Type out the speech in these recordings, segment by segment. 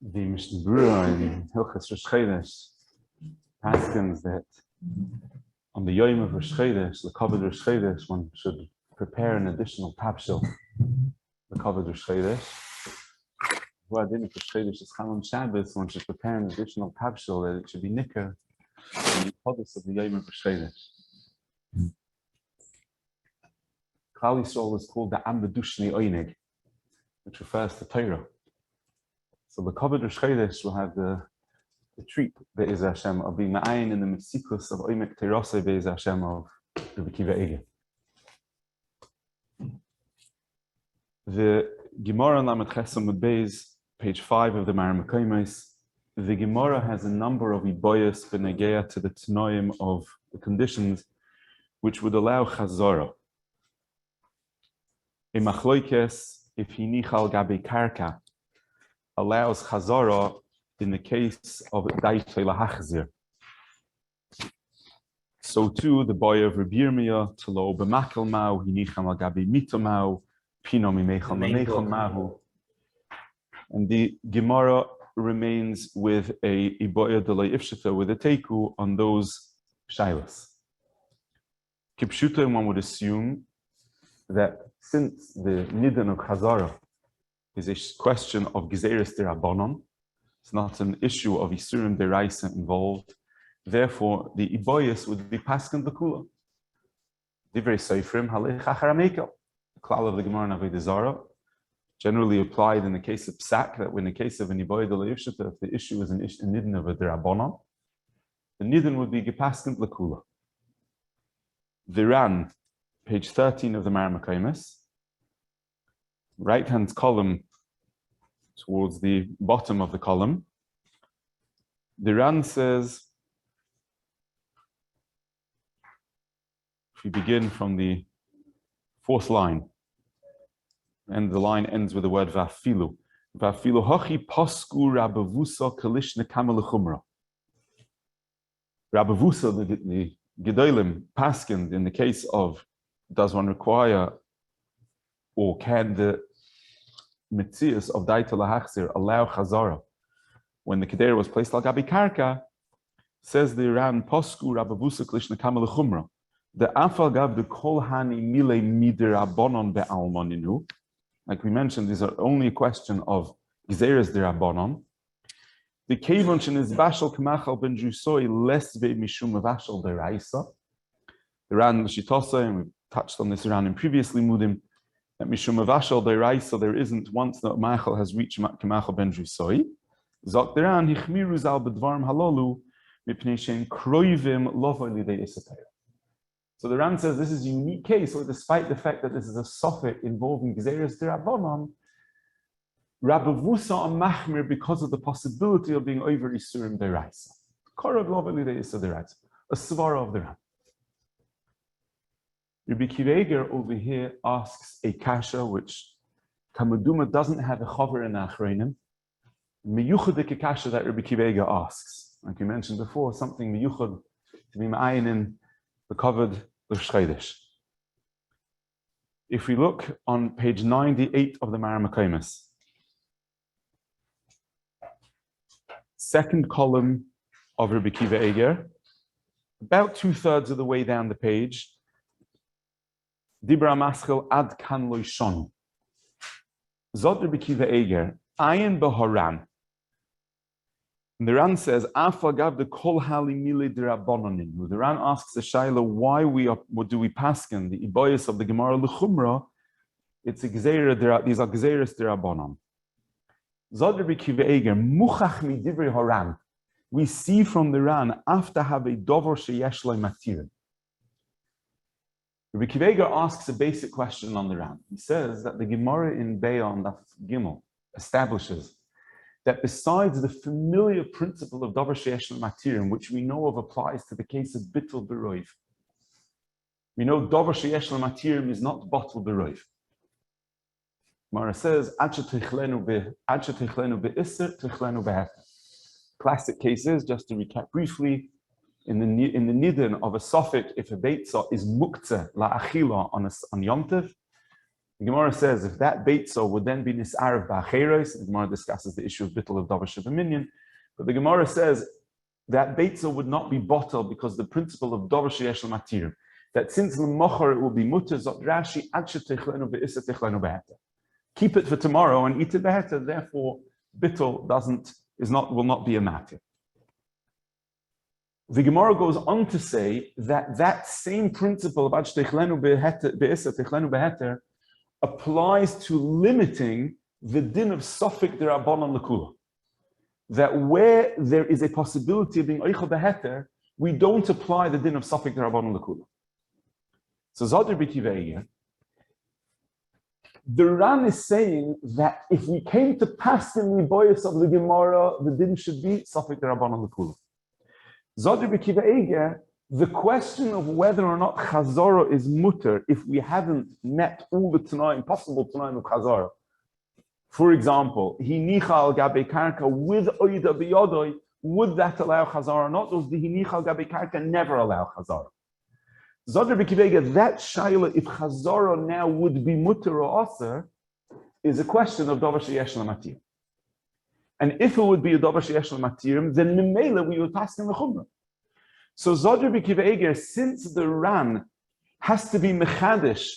The Mishnah Berurah in Hilchos Rosh Chodesh paskins that on the Yom of Rosh Chodesh, the Kavod Rosh Chodesh, one should prepare an additional tabshil. The Kavod Rosh Chodesh. Who Adin Rosh Chodesh is Chal on Shabbos, one should prepare an additional tabshil that it should be nicker in the Kodesh of the Yom of Rosh Chodesh. Klal Yisrael is called the Ambedushni Oinig, which refers to Torah. So the Kavod Rosh Chodesh will have the treat Be'ez Hashem of being ma'ayin in the Mesikus of Oimek Terase Be'ez Hashem of Rabbi Kiva Eger. The Gemara Lamed Chesam with Be'ez, page 5 of the Maramakaimais, the Gemara has a number of iboyas b'negeya to the tnoim of the conditions which would allow CHAZARA. A machloikes, if he nichal gabe karka, allows CHAZARA in the case of daitei lahachzir. So too, the boy of Rabbi Yirmiyah, telo b'makel mau, he nichal gabe mito mau, pino mimechal mamechal mahu. And the Gemara remains with a iboya delay ifshita, with a teku on those shilas. Kipshuta, one would assume that since the nidan of CHAZARA is a question of gezeres derabanan, it's not an issue of isurim deraisa involved, therefore the iboyas would be paskan l'kula. Divrei seifrim halech achar hamekel. The klal of the Gemara in Avodah Zarah, generally applied in the case of psak, that when in the case of an iboya delay ifshita, if the issue is an nidan of a derabanan, the nidan would be gepaskan l'kula. The Ran, page 13 of the Maramakaimais, right-hand column towards the bottom of the column, the Ran says, if we begin from the fourth line, and the line ends with the word vafilu. Vafilu hochi posku rabavusa kalishna kamal chumra. Rabavusa, the Gedolim paskind in the case of, does one require, or can the mitzias of daita lahachzir allow CHAZARA when the kedera was placed al gabi karka? Says the Iran posku rabavusa klishna kamal chumra. The afal gav the kol hani mile midirabonon be'almoninu. Like we mentioned, these are only a question of gezeres derabonon. The kevonchen is bashal k'machal ben jusoi less ve mishum vashal deraisa. The Ran Shitosa, and we've touched on this around in previously mudim, that mishum vashal deraisa there isn't once the machal has reached k'machal ben jusoi. Zok the Ran hichmiru zal bedvarm halolu mipnei shein kroivim lovo lidei isatayah. So the Ran says this is a unique case, where despite the fact that this is a suffix involving gezeres derabanan, Rabavusa and Machmir because of the possibility of being over Isurim deraisa. Korod lovely de Isa deraisa. A svara of the Ran. Rabbi Kiva Eger over here asks a kasha which Kamaduma doesn't have a chover in Achreinim. Meyuchadik kasha that Rabbi Kiva Eger asks. Like you mentioned before, something meyuchad to be ma'ayin in the covered Rosh Chodesh. If we look on page 98 of the Maramakaimais, second column of Rabbi Kiva Eger, about 2/3 of the way down the page, Dibra Maschel ad kan loishon. Zod Rabbi Kiva Eger, ayin behoran. And the Ran says, Afagav the kol hali mile derabononin. The Ran asks the Shaila, what do we paskin? The iboyas of the Gemara l'chumra, it's a gzeira, these are gzeiras derabonon. Zod Rabbi Kiva Eger, muchach mi divrei haran. We see from the Ran, after have a dover sheyesh lo matir. Rabbi Kiva Eger asks a basic question on the Ran. He says that the Gemara in Be'on Daf Gimel establishes that besides the familiar principle of dover sheyesh lo matir, which we know of applies to the case of bittul beroiv, we know dover sheyesh lo matir is not batul beroiv. Mara says, classic cases, just to recap briefly, in the nidan of a suffix, if a beitza is muktzeh la'achila on Yom Tov, The Gemara says if that beitza would then be nis'arav ba'acheres, the Gemara discusses the issue of bittul of davar shevaminyan, but the Gemara says that beitza would not be bottled because the principle of davar sheyesh l'matirim, that since l'mocher it will be mutter zot Rashi ad shetechlenu be'isa techlenu beheter. Keep it for tomorrow and eat it beheter. Therefore, bittul will not be a matter. The Gemara goes on to say that same principle of ad shetechlenu be'isa techlenu beheter applies to limiting the din of sofik d'Rabbanan l'kula. That where there is a possibility of being oicha beheter, we don't apply the din of sofik d'Rabbanan l'kula. So Zadr b'Kiva, the Ran is saying that if we came to pass in the boyas of the Gemara, the din should be sofik d'Rabbanan l'kula. Zadr b'Kiva, the question of whether or not CHAZARA is mutter if we haven't met all the possible Tanaim of CHAZARA. For example, hinicha al gabe karka with oida biyodoi, would that allow CHAZARA or not? Or does the hinicha al gabe karka never allow CHAZARA? Zadr b'Kivega, that shaila, if CHAZARA now would be mutter or aser, is a question of davar sheyesh l'matir. And if it would be a davar sheyesh l'matirim, then memela we would pass in the chumrah. So Zadr b'Kivega, since the Ran has to be mechadish,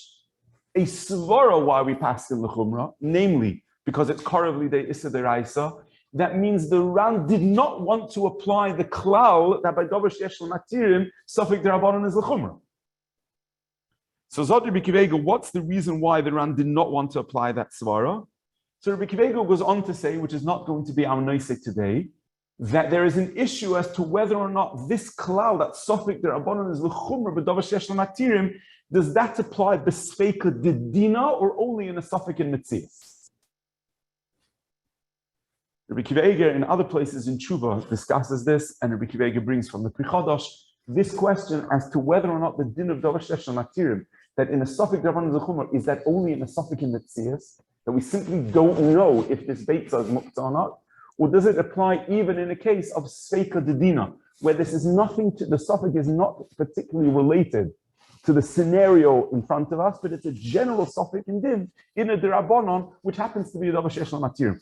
a svara why we pass in the chumrah, namely because it's karavli de issa deraisa, that means the Ran did not want to apply the klal that by davar sheyesh l'matirim sofik d'Rabbanan is the chumrah. So Zadr b'Kivega, what's the reason why the Ran did not want to apply that svara? So Rabbi Kivega goes on to say, which is not going to be our noisek today, that there is an issue as to whether or not this klal that sofik d'Rabbanan is l'chumra b'davar sheyesh l'matirim, does that apply b'sfeika d'dina or only in a sofik in mitzias? Rabbi Kivega in other places in Tshuva discusses this, and Rabbi Kivega brings from the Pri Chodosh this question as to whether or not the din of davar sheyesh l'matirim, that in a sofik d'Rabbanan is l'chumra, is that only in a sofik in mitzias, that we simply don't know if this beitza is mukta or not. Or does it apply even in a case of Sveika Dedina, where this is nothing to, the suffix is not particularly related to the scenario in front of us, but it's a general suffix in din, in a derabanan, which happens to be a davar sheyesh l'matirim.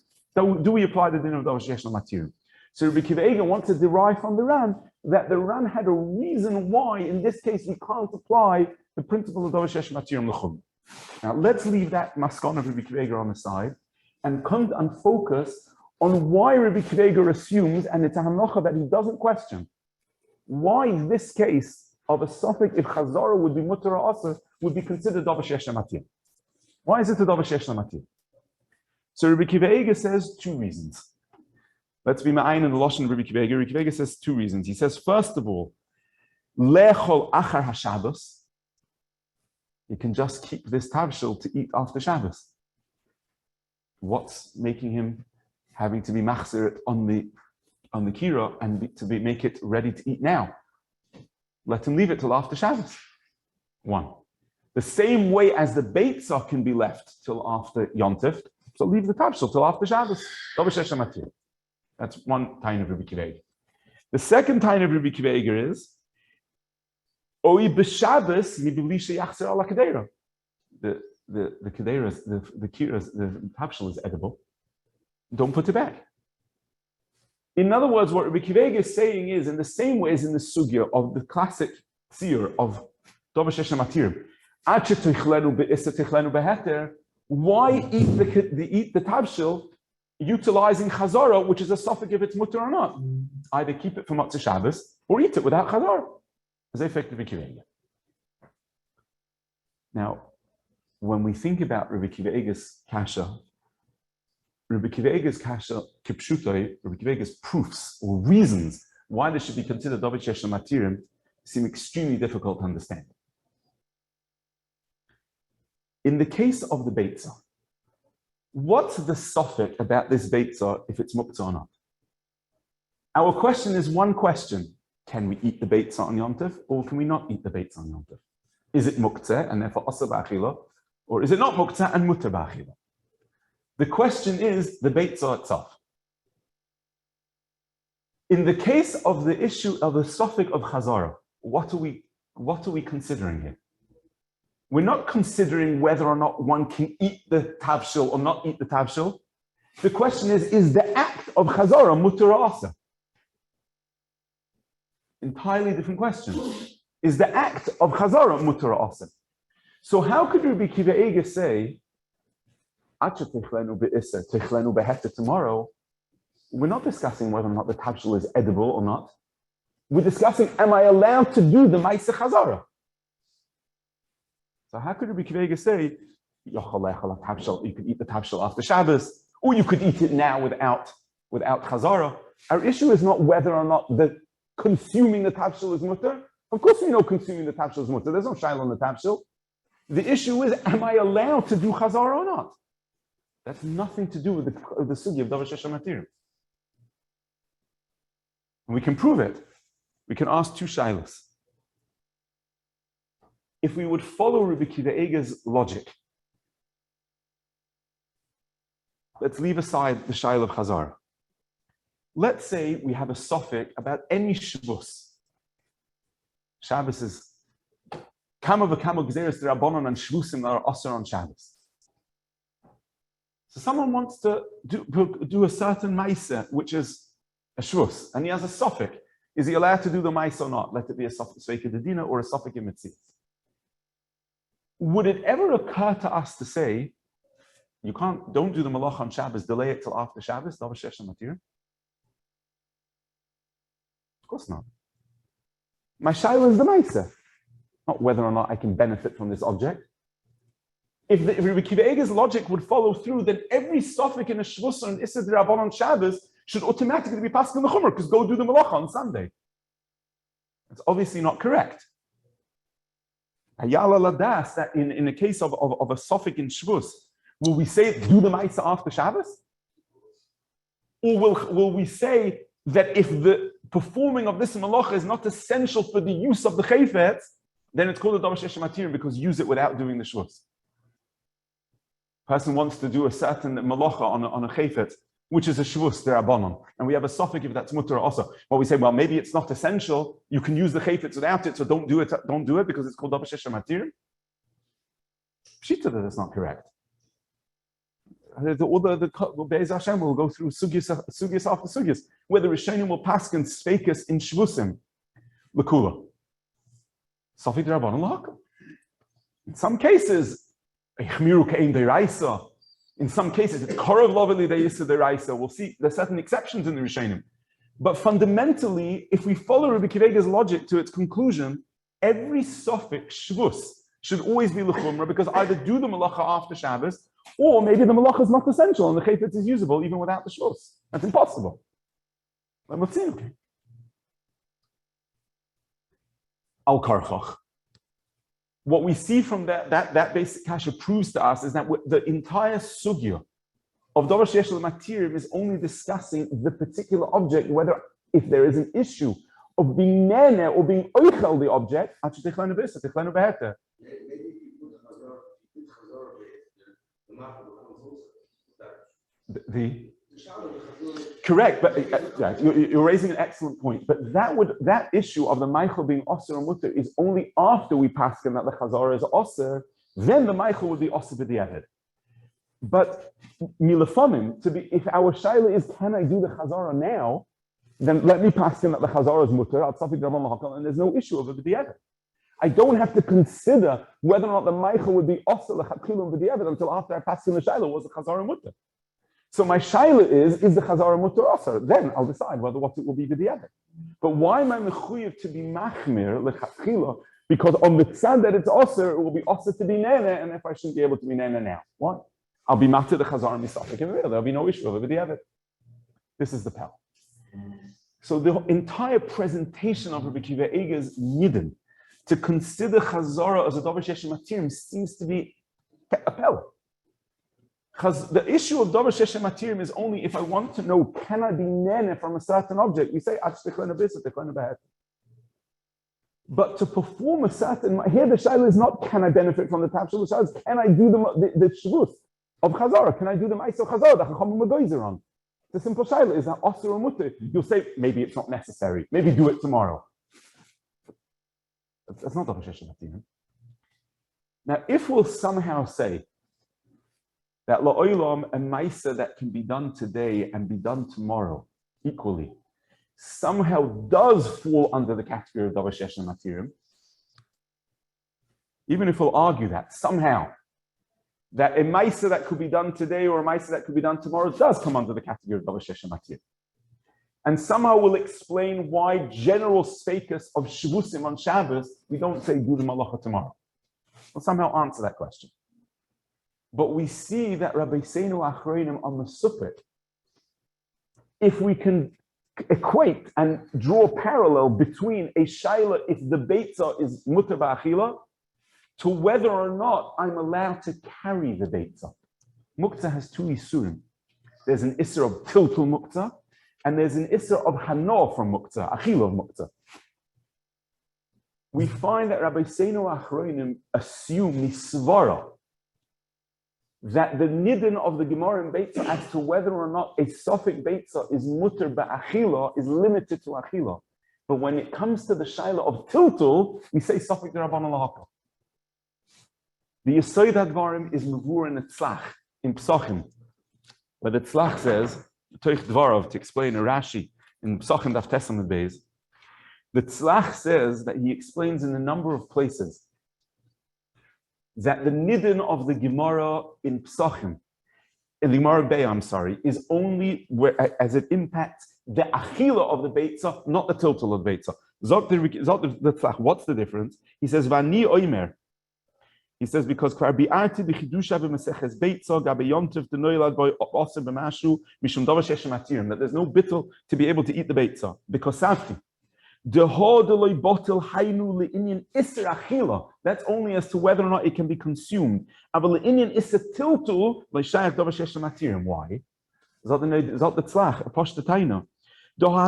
Do we apply the din of davar sheyesh l'matirim? So Rabbi Kiva Eiger wants to derive from the Ran that the Ran had a reason why, in this case, we can't apply the principle of davar sheyesh l'matirim l'chum. Now let's leave that maskon of Rabbi Kiva Eiger on the side and come and focus on why Rabbi Kiva Eiger assumes, and it's a hanocha that he doesn't question, why this case of a suffix, if CHAZARA would be mutter or aser, would be considered davar sheyesh l'matirim. Why is it a davar sheyesh l'matirim? So Rabbi Kiva Eiger says two reasons. Let's be ma'ayin in the lashon of Rabbi Kiva Eiger. Rabbi Kiva Eiger says two reasons. He says, first of all, lechol achar haShabbos. You can just keep this tavshil to eat after Shabbos. What's making him having to be machzir it on the kira and make it ready to eat now? Let him leave it till after Shabbos. One. The same way as the beitzah can be left till after Yontif, so leave the tavshil till after Shabbos. That's one time of Rabbi Kiva Eiger. The second time of Rabbi Kiva Eiger is Oi b'Shabbos mibli sheyachzer ala kedera. The kedera, the tavshil is edible. Don't put it back. In other words, what Rabbi Kiva Eiger is saying is, in the same way as in the sugya of the classic seer of davar sheyesh l'matirim, ad shetichlenu be'isa tichlenu beheter, why eat the tavshil utilizing CHAZARA, which is a suffix if it's mutter or not? Either keep it for Motzei Shabbos or eat it without CHAZARA. As effective Rabbi Kiva Eiger. Now, when we think about Rabbi Kiva Eiger's kasha, Rabbi Kiva Eiger's kasha, kipshutai, Rabbi Kiva Eiger's proofs or reasons why this should be considered davar sheyesh l'matirim seem extremely difficult to understand. In the case of the beitzah, what's the suffix about this beitzah if it's muktzah or not? Our question is one question. Can we eat the beitzah on Yom Tov, or can we not eat the beitzah on Yom Tov? Is it muktzah and therefore asr b'achila, or is it not muktzah and mutter b'achila? The question is the beitzah itself. In the case of the issue of the suffix of CHAZARA, what are we considering here? We're not considering whether or not one can eat the tavshil or not eat the tavshil. The question is the act of chazara mutar or asa? Entirely different question. Is the act of chazara mutar or asa? So how could Rabbi Kiva Eiger say, tomorrow? We're not discussing whether or not the tavshil is edible or not. We're discussing, am I allowed to do the ma'aseh chazara? So how could Rabbi Kiva Eiger say, you could eat the tavshil after Shabbos, or you could eat it now without chazara? Our issue is not whether or not the consuming the tavshil is mutter. Of course we know consuming the tavshil is mutter. There's no shaila on the tavshil. The issue is, am I allowed to do chazara or not? That's nothing to do with the sugi of davar shesha matirim. And we can prove it. We can ask two shailas. If we would follow Rabbi Kiva Eiger's logic, let's leave aside the shaila of chazara. Let's say we have a suffix about any Shabbos. Shabbos is kama v'kama gzeres d'Rabbanan and shvusim that are asur on Shabbos. So someone wants to do a certain ma'aseh, which is a shvus, and he has a suffix. Is he allowed to do the ma'aseh or not? Let it be a suffix sveika dedina or a suffix in mitzvah. Would it ever occur to us to say, don't do the malach on Shabbos, delay it till after Shabbos, davar shesha matir? Of course not. My shaila is the ma'aseh, not whether or not I can benefit from this object. If Rabbi Kiva Eiger's logic would follow through, then every suffix in a shvus or an issa d'Rabbanan on Shabbos should automatically be passed in the chumrah, because go do the malacha on Sunday. It's obviously not correct. Hayala ladas, that in the case of a suffix in shvus, will we say do the ma'aseh after Shabbos? Or will we say that if the performing of this malacha is not essential for the use of the chayfetz, then it's called a davar shesha matir because use it without doing the shvus? Person wants to do a certain malacha on a chayfetz, which is a shvus d'Rabbanan, and we have a suffix if that's mutter also. Well, we say, well, maybe it's not essential. You can use the chayfetz without it, so don't do it because it's called davar shesha matir. Pshita, that is not correct. All the Be'ez Hashem will go through sugyas after sugyas, where the Rishonim will paskin sveikas in shvusim l'kula. Suffix d'Rabbanan l'hakam. In some cases, ichmiru ke'ein deiraisa. In some cases, it's korov lovely de'isa deiraisa. We'll see there's certain exceptions in the Rishonim. But fundamentally, if we follow Rabbi Kiva Eiger's logic to its conclusion, every suffix shvus should always be l'chumra, because either do the malacha after Shabbos, or maybe the malacha is not essential and the chayfetz is usable even without the shvus. That's impossible. Let's see. Okay. Al karchach. What we see from that basic kasha proves to us is that the entire sugya of davar sheyesh l'matirim is only discussing the particular object, whether if there is an issue of being nene or being oichel the object. Correct, but you're raising an excellent point. But that issue of the Meichel being Osir or Mutter is only after we pass him that the Chazara is Osir, then the Meichel would be Osir b'diavad. But milafamim, if our shaila is, can I do the Chazara now? Then let me pass him that the Chazara is Mutter, and there's no issue of it b'diavad. I don't have to consider whether or not the Meichel would be Osir l'chakilum b'diavad until after I pass him the shaila was the Chazara Mutter. So my shaila is the Chazara Mutter Osir? Then I'll decide what it will be b'diavad. But why am I mechuyev to be machmir l'chakila? Because on the tzad that it's Osir, it will be Osir to be nene, and if I shouldn't be able to be nene now. Why? I'll be matter the Chazara misafik in real. There'll be no issue of it b'diavad. This is the power. So the entire presentation of Rabbi Kiva Eiger's Yidden to consider Chazara as a davar sheyesh matirim seems to be a pella. Because the issue of davar sheyesh matirim is only if I want to know, can I be nene from a certain object? We say, but to perform a certain, here the shaila is not, can I benefit from the tafshil? The shaila is, can I do the shvus of Chazara? Can I do the ma'aseh of Chazara? The chachamim megoizer on. The simple shaila is that osir or mutter. You'll say, maybe it's not necessary. Maybe do it tomorrow. That's not davar sheyesh matirim. Now, if we'll somehow say that la'olam, a maisa that can be done today and be done tomorrow equally, somehow does fall under the category of davar sheyesh matirim, even if we'll argue that somehow, that a maisa that could be done today or a maisa that could be done tomorrow does come under the category of davar sheyesh matirim. And somehow we'll explain why general status of Shavusim on Shabbos, we don't say do the malacha tomorrow. We'll somehow answer that question. But we see that Rabbi Seinu Achronim on the Supik, if we can equate and draw a parallel between a shaila, if the beitza is mutar ba'achila, to whether or not I'm allowed to carry the beitza. Muktzah has two isurim. There's an isur of tiltul muktzah, and there's an isser of hano from muktzah, achil of muktzah. We find that Rabbi Seinu Achronim assume misvara that the nidin of the Gemara in Beitza as to whether or not a suffix Beitza is mutter ba'achila is limited to achila. But when it comes to the shaila of tiltul, we say suffix d'Rabbanan lahakol. The Yesod Advarim is mevur in the Tzlach, in Psachim, where the Tzlach says, Toich Dvarov, to explain a Rashi in Psachim Daf Tesam Beis, the Tzlach says that he explains in a number of places that the nidin of the Gemara in Psachim, in the Gemara Be'ah, is only where, as it impacts the achila of the beitza, not the total of the beitza. Zot the Tzlach, what's the difference? He says, Vani Oimer. He says, because that there's no bittul to be able to eat the beitza. Because that's only as to whether or not it can be consumed. Why? What's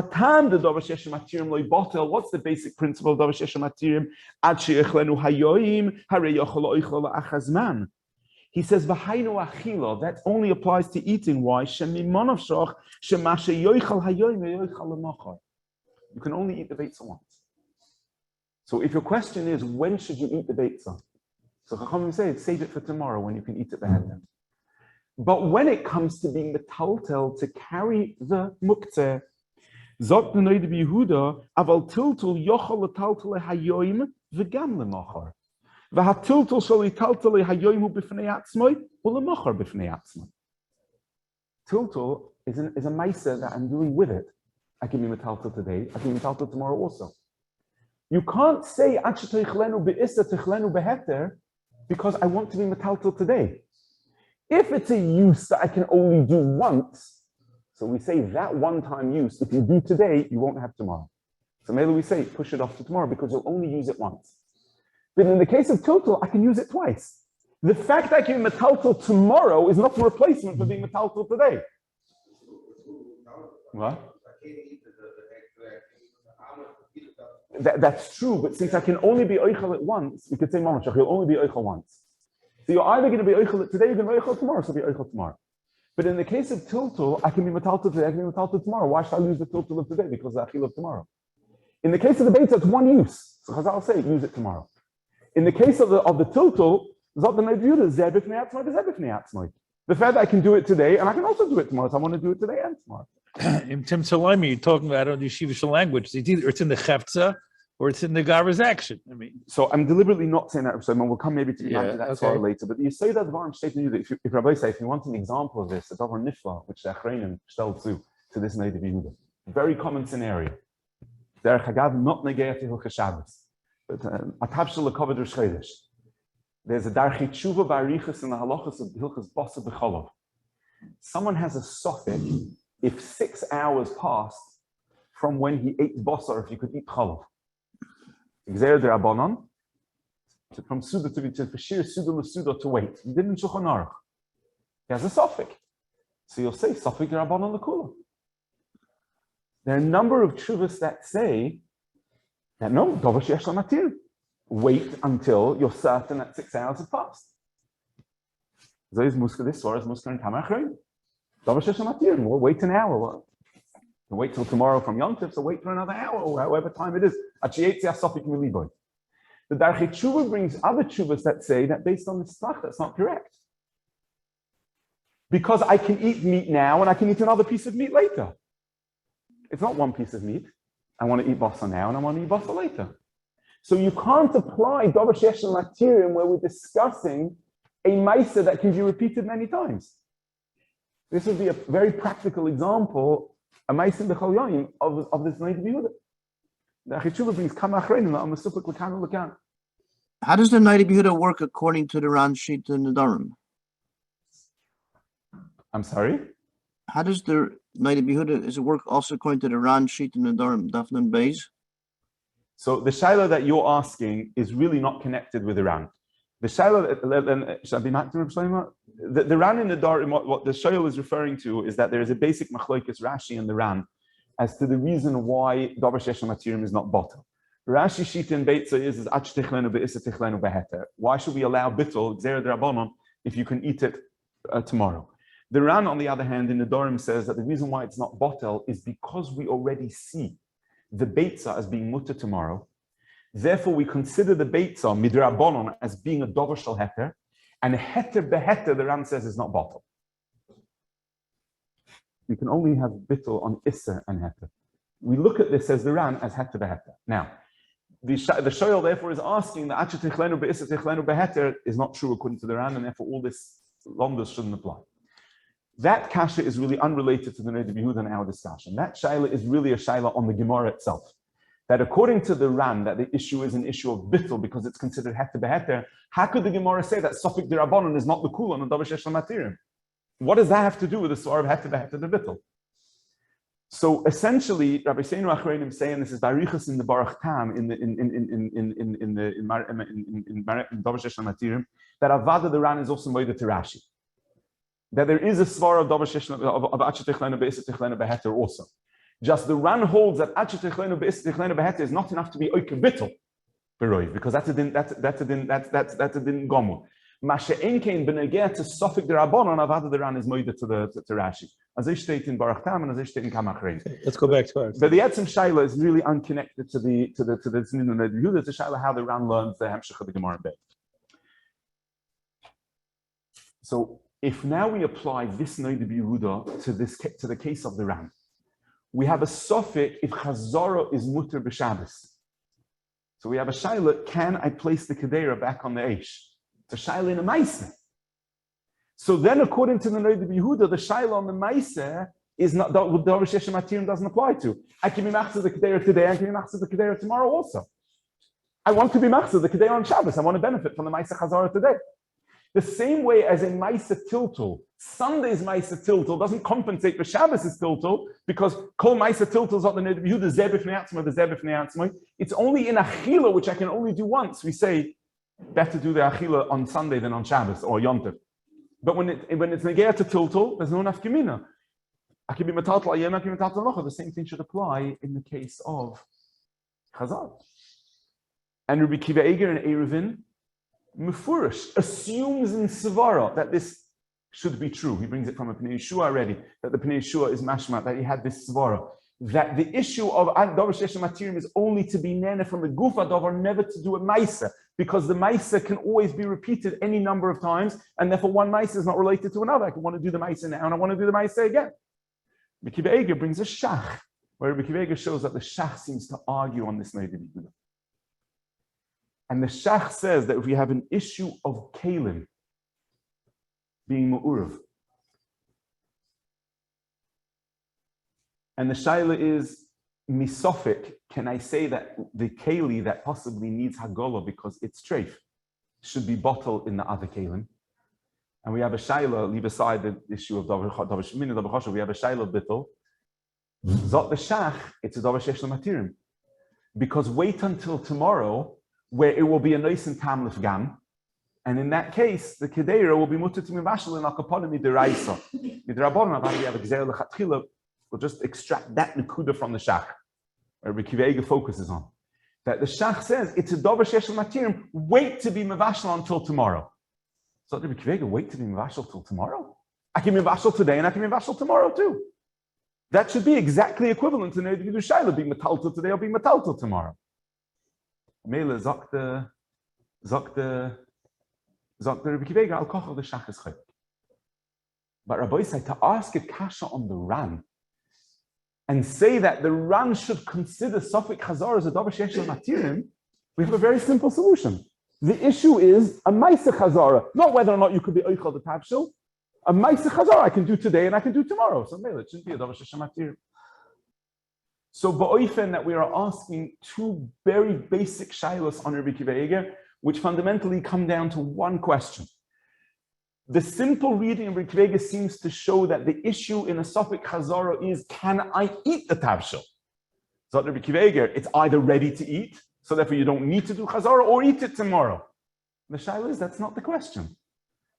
the basic principle of davar sheyesh matirim? He says, that only applies to eating. Why? You can only eat the beitza once. So if your question is, when should you eat the beitza? So Chachamim say, save it for tomorrow when you can eat it be'edim. But when it comes to being metaltel, to carry the muktzeh, Zot the Noid Yehuda, aval tiltul yochol letaltel hayoim v'gam lemachar. V'hatiltul shel letaltel hayoim hu b'fnei atzmoi u'lemachar b'fnei atzmoi. Tiltul is a ma'aser that I'm doing with it. I can be metaltel today. I can be metaltel tomorrow also. You can't say ad she'tichlenu be'issa tichlenu beheter because I want to be metaltel today. If it's a use that I can only do once, so we say that one-time use, if you do today, you won't have tomorrow. So maybe we say, push it off to tomorrow because you'll only use it once. But in the case of tiltul, I can use it twice. The fact that I can be metaltal tomorrow is not a replacement for being metaltal today. What? That's true, but since I can only be oichel at once, we could say, Mamashach, you'll only be oichel once. So you're either going to be oichel today, you're going to be oichel tomorrow, so be oichel tomorrow. But in the case of tiltul, I can be metaltal today, I can be metaltal tomorrow. Why should I lose the tiltul of today? Because the achil of tomorrow. In the case of the beitza, it's one use. So Chazal say, use it tomorrow. In the case of the tiltul, the fact that I can do it today, and I can also do it tomorrow, so I want to do it today and tomorrow. In Tim Salami, you're talking about on the yeshivish language. It's in the chefza or it's in the gara's action. I mean, so I'm deliberately not saying that. So we'll come maybe to that later. But you say that the Varm stated you that if Rabbi say, if you want an example of this, the Davar Nifla, which the Achreinim stelled to this native Yehuda, very common scenario. Derech Hagav not negayat Hilchos Shabbos, but atavshel lekover shchedish. There's a darchi tshuva ba'arichas in the halachas of Hilchos Basa b'cholav. Someone has a suffix if 6 hours passed from when he ate basar, if you could eat cholav. Gzeir d'Rabbanan, from Suda to Fashir, Suda l'Suda to wait. He didn't Shulchan Aruch. He has a suffix. So you'll say, suffix d'Rabbanan l'kula. There are a number of tshuvas that say that no, Dover sheyesh l'matir. Wait until you're certain that 6 hours have passed. So is muska this, or is muska in Tamachrein. Dover sheyesh l'matir. We'll wait an hour. Well, wait till tomorrow from Yom Tov, so wait for another hour, or however time it is. The Darchei Tshuva brings other tshuvas that say that based on the stach, that's not correct. Because I can eat meat now and I can eat another piece of meat later. It's not one piece of meat. I want to eat basa now and I want to eat basa later. So you can't apply davar sheyesh matirim where we're discussing a ma'aser that can be repeated many times. This would be a very practical example, a ma'aser in the Chol Yoyim of this Noid Yehuda. The Achitshuva brings kama achreinim on the sufik l'kan l'kan. How does the Noid Yehuda work according to the Ran Shita and the Nedarim? I'm sorry? How does the Noid Yehuda, is it work also according to the Ran Shita and the Nedarim, Dafnan Beis? So the shaila that you're asking is really not connected with the Ran. The shaila, should I be back to Reb Shlomo? The Ran in the Nedarim, what the shaila is referring to is that there is a basic machlokes Rashi and the Ran as to the reason why davar sheyesh matirim is not bottle. Rashi shita in Beitza is ach tichlenu be'isa tichlenu beheter. Why should we allow bittul gzera d'Rabbanon if you can eat it tomorrow? The Ran, on the other hand, in the Nedarim says that the reason why it's not bottle is because we already see the Beitza as being mutter tomorrow. Therefore, we consider the Beitza midrabanon as being a davar shel heter, and heter beheter, the Ran says, is not bottle. You can only have bittul on issa and heter. We look at this as the Ran as heter beheter. Now, the shoyel therefore is asking that acha tichlenu be'issa tichlenu beheter is not true according to the Ran, and therefore all this lomdos shouldn't apply. That kasha is really unrelated to the Noid Yehuda and our discussion. That shaila is really a shaila on the Gemara itself. That according to the Ran, that the issue is an issue of bittul because it's considered heter beheter. How could the Gemara say that sofik d'Rabbanon is not the kul on the davar sheyesh matirim? What does that have to do with the svar of heter beheter the bittul? So essentially, Rabbi Seinu Achreinim saying this is barichas in the Baruch Tam in davar sheyesh matirim that avada the Ran is also moed to Rashi. That there is a svar of davar sheyesh of acha tichlenu be'isa tichlenu beheter also. Just the Ran holds that acha tichlenu be'isa tichlenu beheter is not enough to be oike bittul beroiv because that's a din gomu. Mashe enkein benegeh to sofik d'Rabbanon avada the Ran is moida to Rashi. As I state in Baruch Tam and as I state in Kamachrein. Let's go back to ours. But the Etzem Shaila is really unconnected to the Tznin. It's a Shaila how the Ran learns the Hemshech of the Gemara Bet. So if now we apply this Noid Yehuda to the case of the Ran, we have a sofik if CHAZARA is mutter b'Shabbos. So we have a shaila, can I place the kedera back on the eish? It's a shaila in a ma'aser. So then according to the Noid Yehuda, the shaila on the ma'aser is not, the davar sheyesh matirim doesn't apply to. I can be machzor the kedera today, I can be machzor the kedera tomorrow also. I want to be machzor the kedera on Shabbos, I want to benefit from the ma'aser CHAZARA today. The same way as a Maisa Tiltul, Sunday's Maisa Tiltul doesn't compensate for Shabbos' Tiltul because Kol Maisa Tiltul is not the Noid Yehuda, the Zeh b'fnei atzmo. It's only in Achila, which I can only do once. We say, better do the Achila on Sunday than on Shabbos or Yom Tov. But when it's Negea to Tiltul, there's no nafkamina. I can be Metaltal Ayem, I can be Metaltal Locha. The same thing should apply in the case of Chazal. And Rabbi Kiva Eger and Eruvin, Mefurish assumes in Svara that this should be true. He brings it from a Pnei Yeshua already, that the Pnei Yeshua is mashma, that he had this Svara. That the issue of davar sheyesh matirim is only to be nene from the gufa davar, never to do a ma'aser, because the ma'aser can always be repeated any number of times, and therefore one ma'aser is not related to another. I can want to do the ma'aser now, and I want to do the ma'aser again. Rabbi Kiva Eger brings a shach, where Rabbi Kiva Eger shows that the shach seems to argue on this Noid Yehuda. And the Shach says that if we have an issue of Kalim being Mu'urav, and the Shaila is Misofik, can I say that the Kali that possibly needs Hagolah because it's treif should be bottled in the other Kalim? And we have a Shaila, leave aside the issue of Davar Shemini, Davar Choshev, we have a Shaila Bittel. Zot the Shach, it's a Davar Sheyesh Matirim. Because wait until tomorrow, where it will be a nice and tamlif gam, and in that case, the kedera will be mutter to mivashal in akaponim midiraisa. Midrabanan, we have a gzeir lechatchila. We'll just extract that nekuda from the shach, where Rabbi Kiva Eger focuses on. That the shach says it's a davar sheyesh matirim. Wait to be mivashal until tomorrow. So Rabbi Kiva Eger, wait to be mivashal till tomorrow. I can be mivashal today, and I can be mivashal tomorrow too. That should be exactly equivalent to Noid Yehuda Shaila being metaltal today or being metaltal tomorrow. Mele zakte Sagt der Rebbe Akiva Eiger, al kochel the shachas chaylik. But Rabbi said to ask a kasha on the Ran and say that the Ran should consider Sofik Chazar as a davar sheyesh matirim, we have a very simple solution. The issue is a Maisa Chazara, not whether or not you could be Oichel the Tabshil. A Maisa Chazara I can do today and I can do tomorrow. So maybe it shouldn't be a davar sheyesh matirim. So ba'oifen that we are asking two very basic shaylos on Rebbe Akiva Eiger, which fundamentally come down to one question. The simple reading of Rebbe Akiva Eiger seems to show that the issue in a Sofik Chazara is, can I eat the Tabshil? So Rebbe Akiva Eiger, it's either ready to eat, so therefore you don't need to do Chazara, or eat it tomorrow. The shayla is, that's not the question.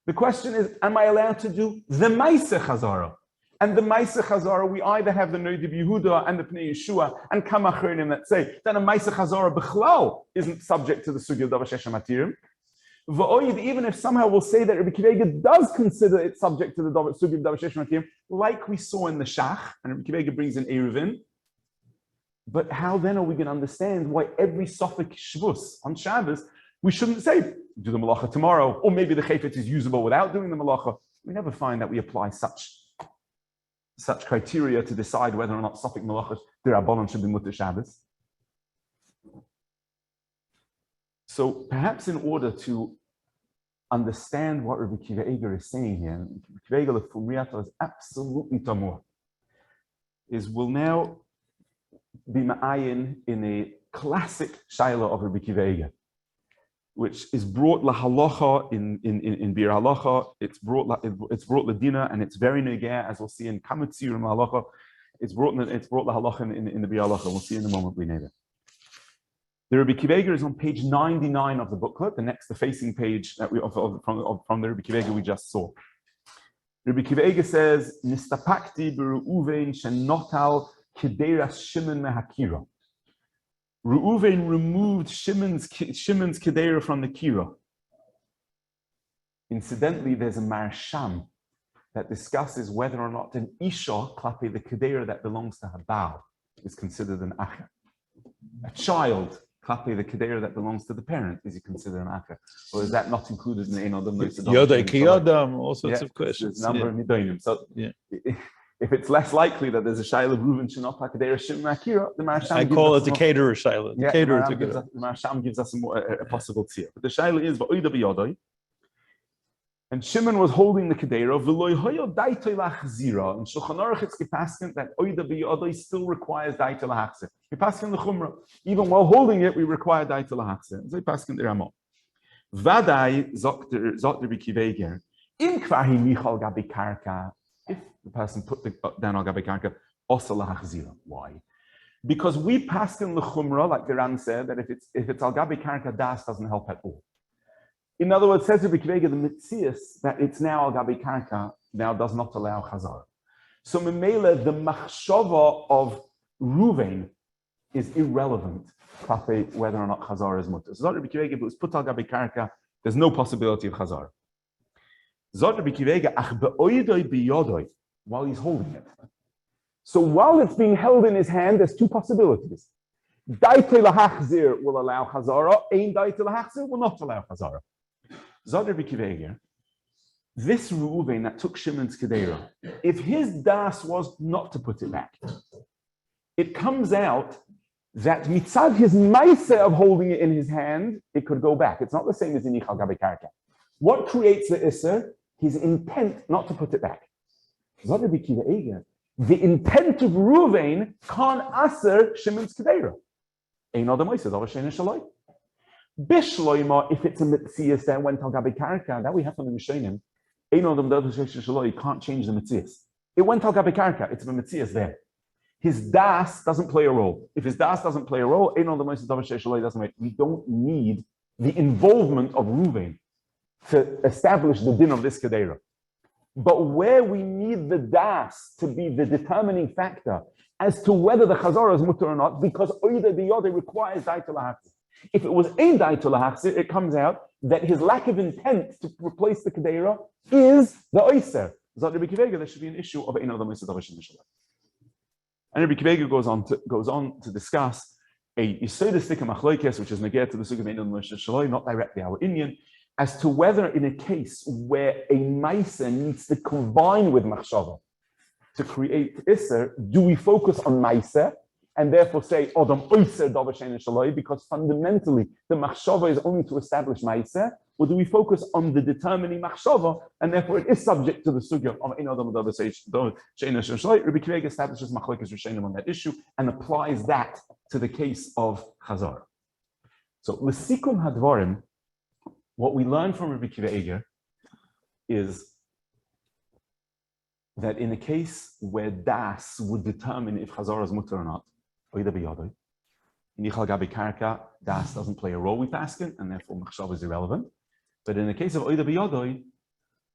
The question is, am I allowed to do the Maisa Chazara? And the Maisa Chazara, we either have the Noidib Yehuda and the Pnei Yeshua and Kamachronim that say that a Maisa Chazara B'chlal isn't subject to the Sugya of Davar Sheyesh Matirim. V'oid, even if somehow we'll say that Rebbe Akiva Eiger does consider it subject to the Sugya of Davar Sheyesh Matirim, like we saw in the Shach, and Rebbe Akiva Eiger brings in Eruvin. But how then are we going to understand why every Sofik Shvus on Shabbos, we shouldn't say, do the Malacha tomorrow, or maybe the Chayfet is usable without doing the Malacha? We never find that we apply such criteria to decide whether or not Sofik Malachas D'Rabbanan should be Mutter Shabbos. So perhaps in order to understand what Rebbe Akiva Eiger is saying here, Rebbe Akiva Eiger L'Fumriyato is absolutely tamur, is will now be ma'ayin in a classic shaila of Rebbe Akiva Eiger, which is brought lahalacha in Bir Halacha. It's brought ladina, and it's very negeh, as we'll see in Kamatzir and Halacha. It's brought lahalacha in the Bir Halacha. We'll see in a moment. We know that. The Rebbe Akiva Eiger is on page 99 of the booklet, the facing page that from the Rebbe Akiva Eiger we just saw. Rebbe Akiva Eiger says, "Nistapakti b'Reuven shenotal kideras Shimon mehakira." Reuven removed Shimon's kedera from the kira. Incidentally, there's a marsham that discusses whether or not an isha klape the kedera that belongs to her baal is considered an acher. A child klape the kedera that belongs to the parent is considered an acher, or is that not included in the Ein Adam Yodai ki Yodam, all sorts of questions. There's a number of nidonim. So if it's less likely that there's a shayla of Reuven Shenot HaKedera Shimon Akira, the Marasham I call it the caterer shayla. The caterer the Marasham gives us a possible tzir. But the shayla is v'oida b'yodai, and Shimon was holding the kedera v'loy hoyo daitoi lachzira. And Shulchan Aruch it's gepaskin that oida b'yodai still requires daitoi lachzir. We paskin the chumrah, even while holding it, we require daitoi lachzir. So we paskin the Ramah. Vadai zok Rebbe Akiva Eiger im kvahi michal gabi karka. If the person put down al gabi karka, osa lahachzira. Why? Because we pass in the chumrah, like the Ran said, that if it's al gabi karka, das doesn't help at all. In other words, says Rebbe Akiva Eiger, the mitzias that it's now al gabi karka now does not allow chazara. So memela, the machshava of Reuven is irrelevant whether or not chazara is mutter. So Rebbe Akiva Eiger, if it was put al gabi karka, there's no possibility of chazara. Zot Rebbe Akiva Eiger, ach be'oidoi b'yodoi, while he's holding it. So while it's being held in his hand, there's two possibilities. Daitei lahachzir will allow chazara, ein daitei lahachzir will not allow chazara. Zot Rebbe Akiva Eiger, this Reuven that took Shimon's kedera, if his das was not to put it back, it comes out that mitzad his maaseh of holding it in his hand, it could go back. It's not the same as in Yichal Gabi Karka. What creates the Isser? His intent not to put it back. The intent of Reuven can't aser Shimon's kedera. Ein adam oised over shein shaloi. Bishloima, if it's a mitzias that went al gabi karka, that we have from the Mishonim. Ein adam over shein shaloi, can't change the mitzias. It went al gabi karka. It's a mitzias there. His das doesn't play a role. If his das doesn't play a role, ein adam oised over shein shaloi doesn't make. We don't need the involvement of Reuven to establish the din of this kedera. But where we need the das to be the determining factor as to whether the chazara is mutter or not, because oida biyode requires daitei lahachzir. If it was ein daitei lahachzir, it comes out that his lack of intent to replace the kedera is the oiser. Zot Rebbe Akiva Eiger, there should be an issue of ein adam oiser davar shein shaloi. And Rebbe Akiva Eiger goes on to discuss a Yisodistic Machloikes, which is negate to the Sugya Ein Adam Moshe Shaloi, not directly our Indian, as to whether in a case where a Maisa needs to combine with Machshava to create Isser, do we focus on Maisa and therefore say Adam Oiser Davar Shein Shaloi, because fundamentally the Machshava is only to establish Maisa, or do we focus on the determining Machshava and therefore it is subject to the Sugya of Ein Adam Davar Shein Shaloi? Rabbi Kiva establishes Machlokes Rishonim on that issue and applies that to the case of Chazar. So L'sikum Hadvarim, what we learn from Rabbi Kiva Eger is that in a case where Das would determine if Chazara is mutter or not, in Yichal Gabi Karka, Das doesn't play a role with Paskin, and therefore Machshav is irrelevant. But in the case of Oida B'Yodoi,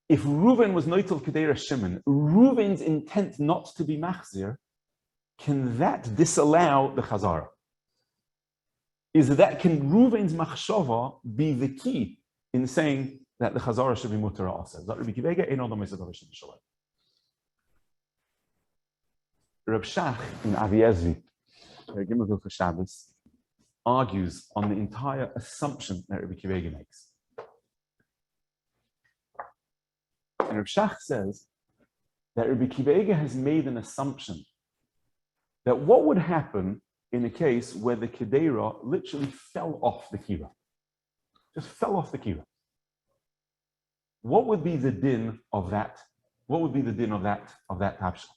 if Reuven was Noitel Kedera Shimon, Reuven's intent not to be Machzir, can that disallow the Chazara? Can Reuven's Machshava be the key in saying that the Chazara should be mutter also? Rabbi Kivega ein Adam Moshe Davar Shein Shaloi. Reb Shach in Aviezvi, Gimel for Shabbos, argues on the entire assumption that Rabbi Kivega makes. And Reb Shach says that Rabbi Kivega has made an assumption that what would happen in a case where the Kedera literally fell off the Kira. Just fell off the Kira. What would be the din of that? What would be the din of that Tavshil?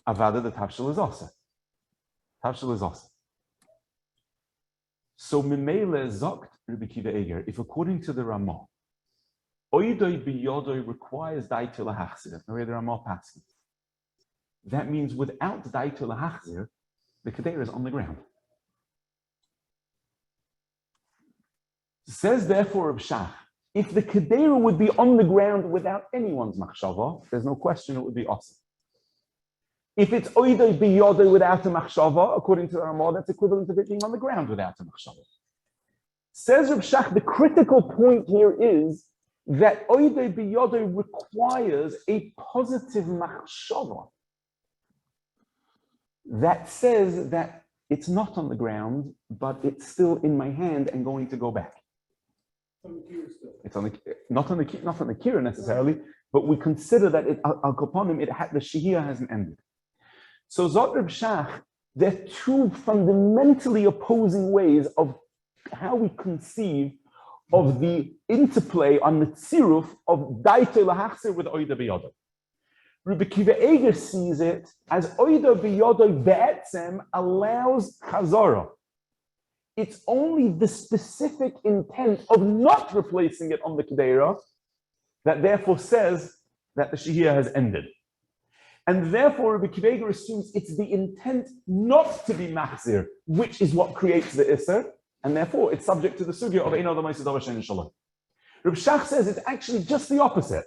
Avada, the Tavshil is also. Tavshil is also. So Mimele Zokt Rabbi Kiva Eger, if according to the Ramah, Oidoi B'Yodoi requires Daitil HaHachzir, the way the Ramah passes. That means without Daitil HaHachzir, the Kedera is on the ground. Says therefore Reb Shach, if the Kedera would be on the ground without anyone's machshava, there's no question it would be awesome. If it's Oidoi B'Yodoi without a machshava, according to the Ramah, that's equivalent to it being on the ground without a machshava. Says Reb Shach, the critical point here is that Oidoi B'Yodoi requires a positive machshava that says that it's not on the ground, but it's still in my hand and going to go back. It's on the not on the kira necessarily, but we consider that al koponim the shehiyah hasn't ended. So Zot Reb Shach, there are two fundamentally opposing ways of how we conceive of the interplay on the tziruf of Daitei Lahachzir with Oida B'Yodoi. Rabbi Kiva Eger sees it as Oida B'Yodoi Be'etzem allows Chazara. It's only the specific intent of not replacing it on the Kedera that therefore says that the Shehiyah has ended. And therefore Rabbi Kiva Eger assumes it's the intent not to be Machzir, which is what creates the Isser, and therefore it's subject to the Sugya of Ein Adam Moshe Davar Shein Shaloi. Rabbi Shach says it's actually just the opposite.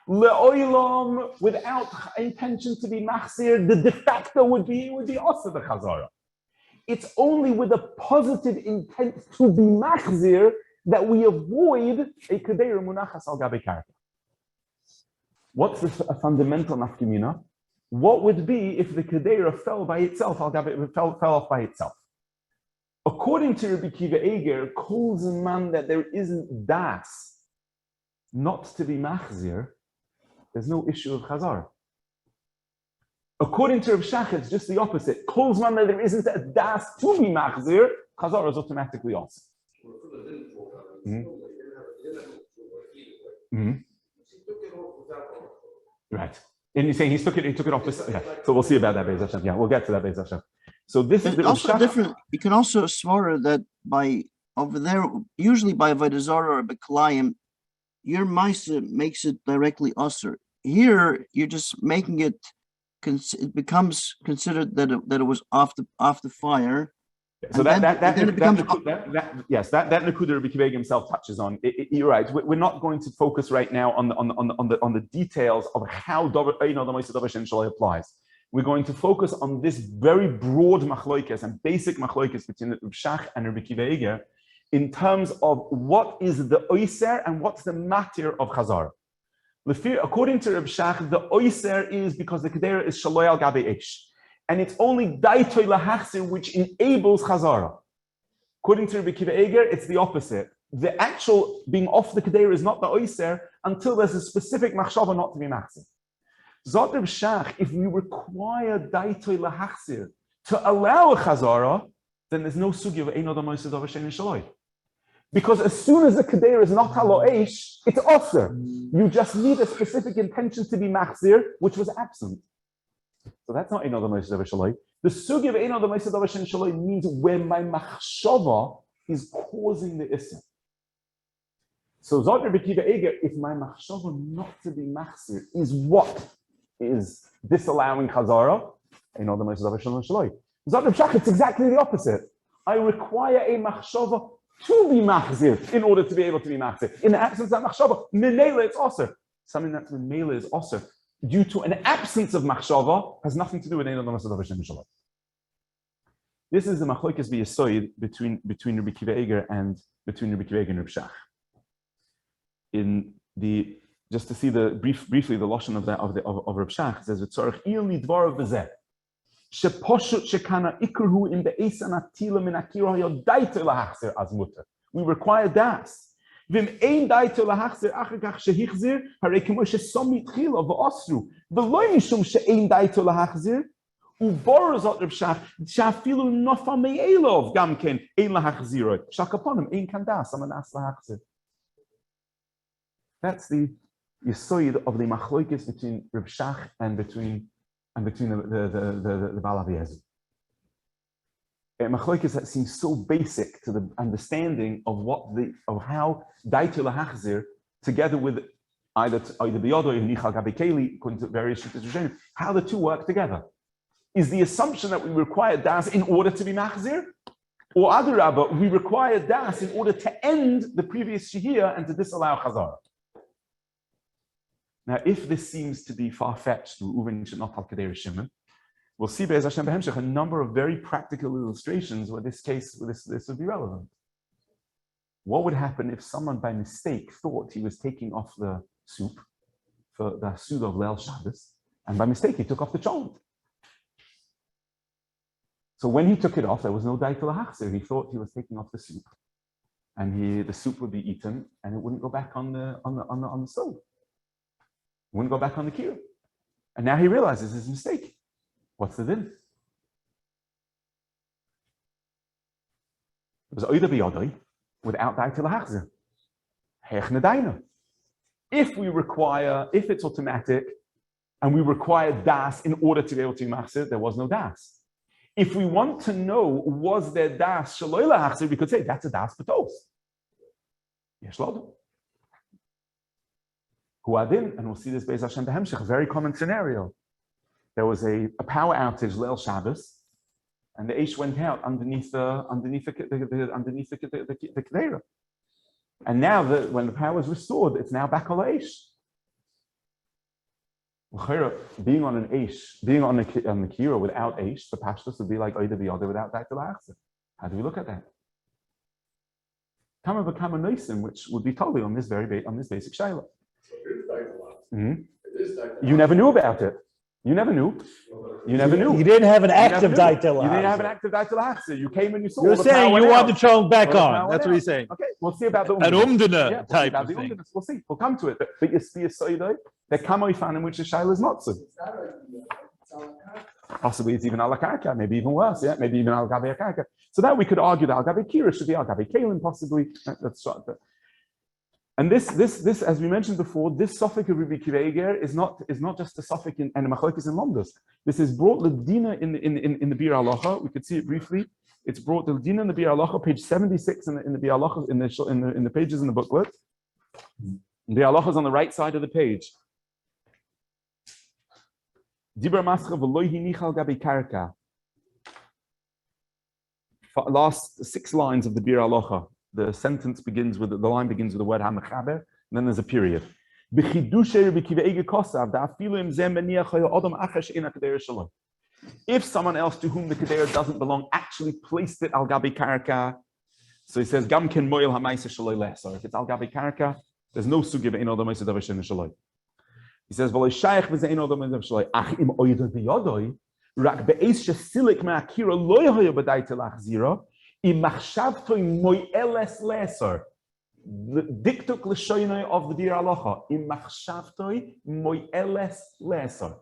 Le'olam, without intention to be machzir, the de facto would be also the chazara. It's only with a positive intent to be machzir that we avoid a kedera munachas al gabe karka. What's a fundamental nafkimina? What would be if the kedera fell by itself, fell off by itself? According to Rabbi Kiva Eger, kol zeman that there isn't das not to be machzir, there's no issue of chazara. According to Reb Shach, it's just the opposite. Kol zman that there isn't a das to be machzir, chazara is automatically awesome. Right. And you're saying he took it off. Yeah. So we'll see about that, Be'ez Hashem. Yeah, we'll get to that, Be'ez Hashem. So this is also different. You can also svara that by over there, usually by Avodah Zarah or B'Kalayim, your Maisa makes it directly usher. Here, you're just making it. It becomes considered that it was off the fire. So that Nakuda Rabbi Kiva himself touches on. You're right. We're not going to focus right now on the details of how the Moshe Davar Shein Shaloi applies. We're going to focus on this very broad machloikes and basic machloikes between Reb Shach and Rabbi Kiva in terms of what is the oiser and what's the matir of chazara. According to Reb Shach, the oiser is because the kedera is shaloi al gabe ish. And it's only daitoi lahachzir which enables chazara. According to Rabbi Kiva Eger, it's the opposite. The actual being off the kedera is not the oiser until there's a specific machshava not to be machzir. Zot Reb Shach, if we require daitoi lahachzir to allow a chazara, then there's no sugi of ein odam oiser davar shein shaloi. Because as soon as the kedera is not halo eish, it's osir. You just need a specific intention to be machzir, which was absent. So that's not ein odam oiser davar shaloi. The sugi of ein odam oiser davar shein shaloi means when my machshava is causing the issa. So Zot Rabbi Kiva Eger, if my machshava not to be machzir is what is disallowing chazara, ein odam oiser davar shein shaloi. Zot Reb Shach, it's exactly the opposite. I require a machshava to be machzir in order to be able to be machzir. In the absence of machshava, minela it's osir. Something that's minela is osir due to an absence of machshava has nothing to do with ein odam oiser davar shein shaloi. This is the machlokes b'yisoid between Rabbi Kiva Eger and Rabbi Shach. In the just to see the briefly the lashon of Rabbi Shach, it says v'tzorich il nidvar v'zeh sheposhut shekana ikurhu in the esan atila min akira yodaita lahachzir az mutter. We require das. V'im ein daita lahachzir achakach shehichzir harei kemo shesom mitchila v'osru v'lo mishum she'ein daita lahachzir u'bor zot Reb Shach she'afilu nofa me'elov gam ken ein lahachziroi shakaponim ein kandas amanas lahachzir. That's the yisoid of the machlokes between Reb Shach and between the Baal Aviezer. A machlokes that seems so basic to the understanding of how daitoi lahachzir, together with either biyado or nichal gabi keli, according to various shittas, how the two work together. Is the assumption that we require das in order to be machzir, or adarabba, we require das in order to end the previous shehiyah and to disallow chazara? Now, if this seems to be far-fetched through Uven Shenot Al Kedei Shimon, we'll see Be'ez Hashem Behemshech a number of very practical illustrations where this would be relevant. What would happen if someone by mistake thought he was taking off the soup for the Suda of Leil Shabbos, and by mistake he took off the cholent? So when he took it off, there was no daita lahachzir. He thought he was taking off the soup, and the soup would be eaten, and it wouldn't go back on the stove. Wouldn't go back on the kira. And now he realizes his mistake. What's the din? It was oida biyadai without daita lahachzir. Hech nedaina. If it's automatic and we require das in order to be able to be machzir, there was no das. If we want to know, was there das shaloi lahachzir, we could say that's a das patos. Yesh lado. Huadin, and we'll see this Be'ez Hashem Behemshech, a very common scenario. There was a power outage Leil Shabbos, and the Eish went out underneath the Kedera. And now when the power is restored, it's now back on the Eish. Being on an Eish, being on the Kira without Eish, the Pashtus would be like Oida B'Yoda without Daita Lahachzir. How do we look at that? Kama v'kama noisim, which would be totally on this basic shayla. Mm-hmm. You never knew about it. You never knew. You didn't have an active daita lahachzir. You didn't have an active daita lahachzir. You came and you saw. You're saying you want the cholent back on. That's what he's saying. Okay, we'll see about the an umdana type of thing. We'll see. We'll come to it. But you see a soidai, the kamoi fan in which the shayla is not so. Possibly it's even ala karka, maybe even worse. Yeah, maybe even al gabe karka. So that we could argue that al gabe kira should be al gabe kalim, possibly. That's short. And this, as we mentioned before, this suffix of Rabbi Kiva Eger is not just a suffix in and machlokes in Lomdos. This is brought l'dina in the Bir Halacha. We could see it briefly. It's brought l'dina in the Bir Halacha, page 76 in the Bir Halacha in the pages in the booklet. The Bir Halacha is on the right side of the page. Dibra mascha v'lo hinichal gabi karka. Last 6 lines of the Bir Halacha. The line begins with the word hamachaber, and then there's a period. If someone else to whom the kedera doesn't belong actually placed it al gabi karka, so he says gam ken moil hamaisa shaloi less. Or if it's al gabi karka, there's no sugi be'ein odom shaloi. He says v'lo shaykh v'ze'ein odom shaloi. Ach im oida biyodoi. רק באיס שסילק מהקירה לא היה בדאית להחזירה, אם מחשבתו מוילס לאסר. The diktuk l'shoynoi of the Dir Halacha, im machshavtoi moyeles le'esar.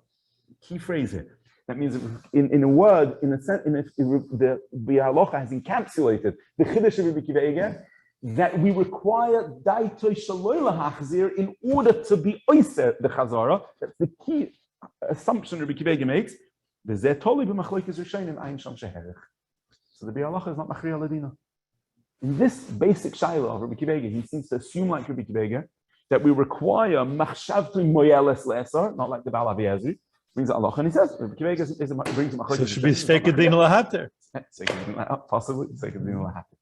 Key phrase here. That means in a word, in a sense, the Dir Halacha has encapsulated the Chiddush of Rabbi Akiva Eiger that we require daitoi shaloi lahachzir in order to be oiser the chazara. That's the key assumption Rabbi Akiva Eiger makes. The zetoli b'machloikes rishonim ayin sham sheherich. So the Dir Halacha is not machriya ladina. In this basic shaila of Rabbi Akiva Eiger, he seems to assume, like Rabbi Akiva Eiger, that we require machshavtu moyeles le'esar, not like the Baal Aviyazi, brings Allah, and he says Rabbi Akiva Eiger brings him. So it should be stekedin lahater. Possibly stekedin lahater.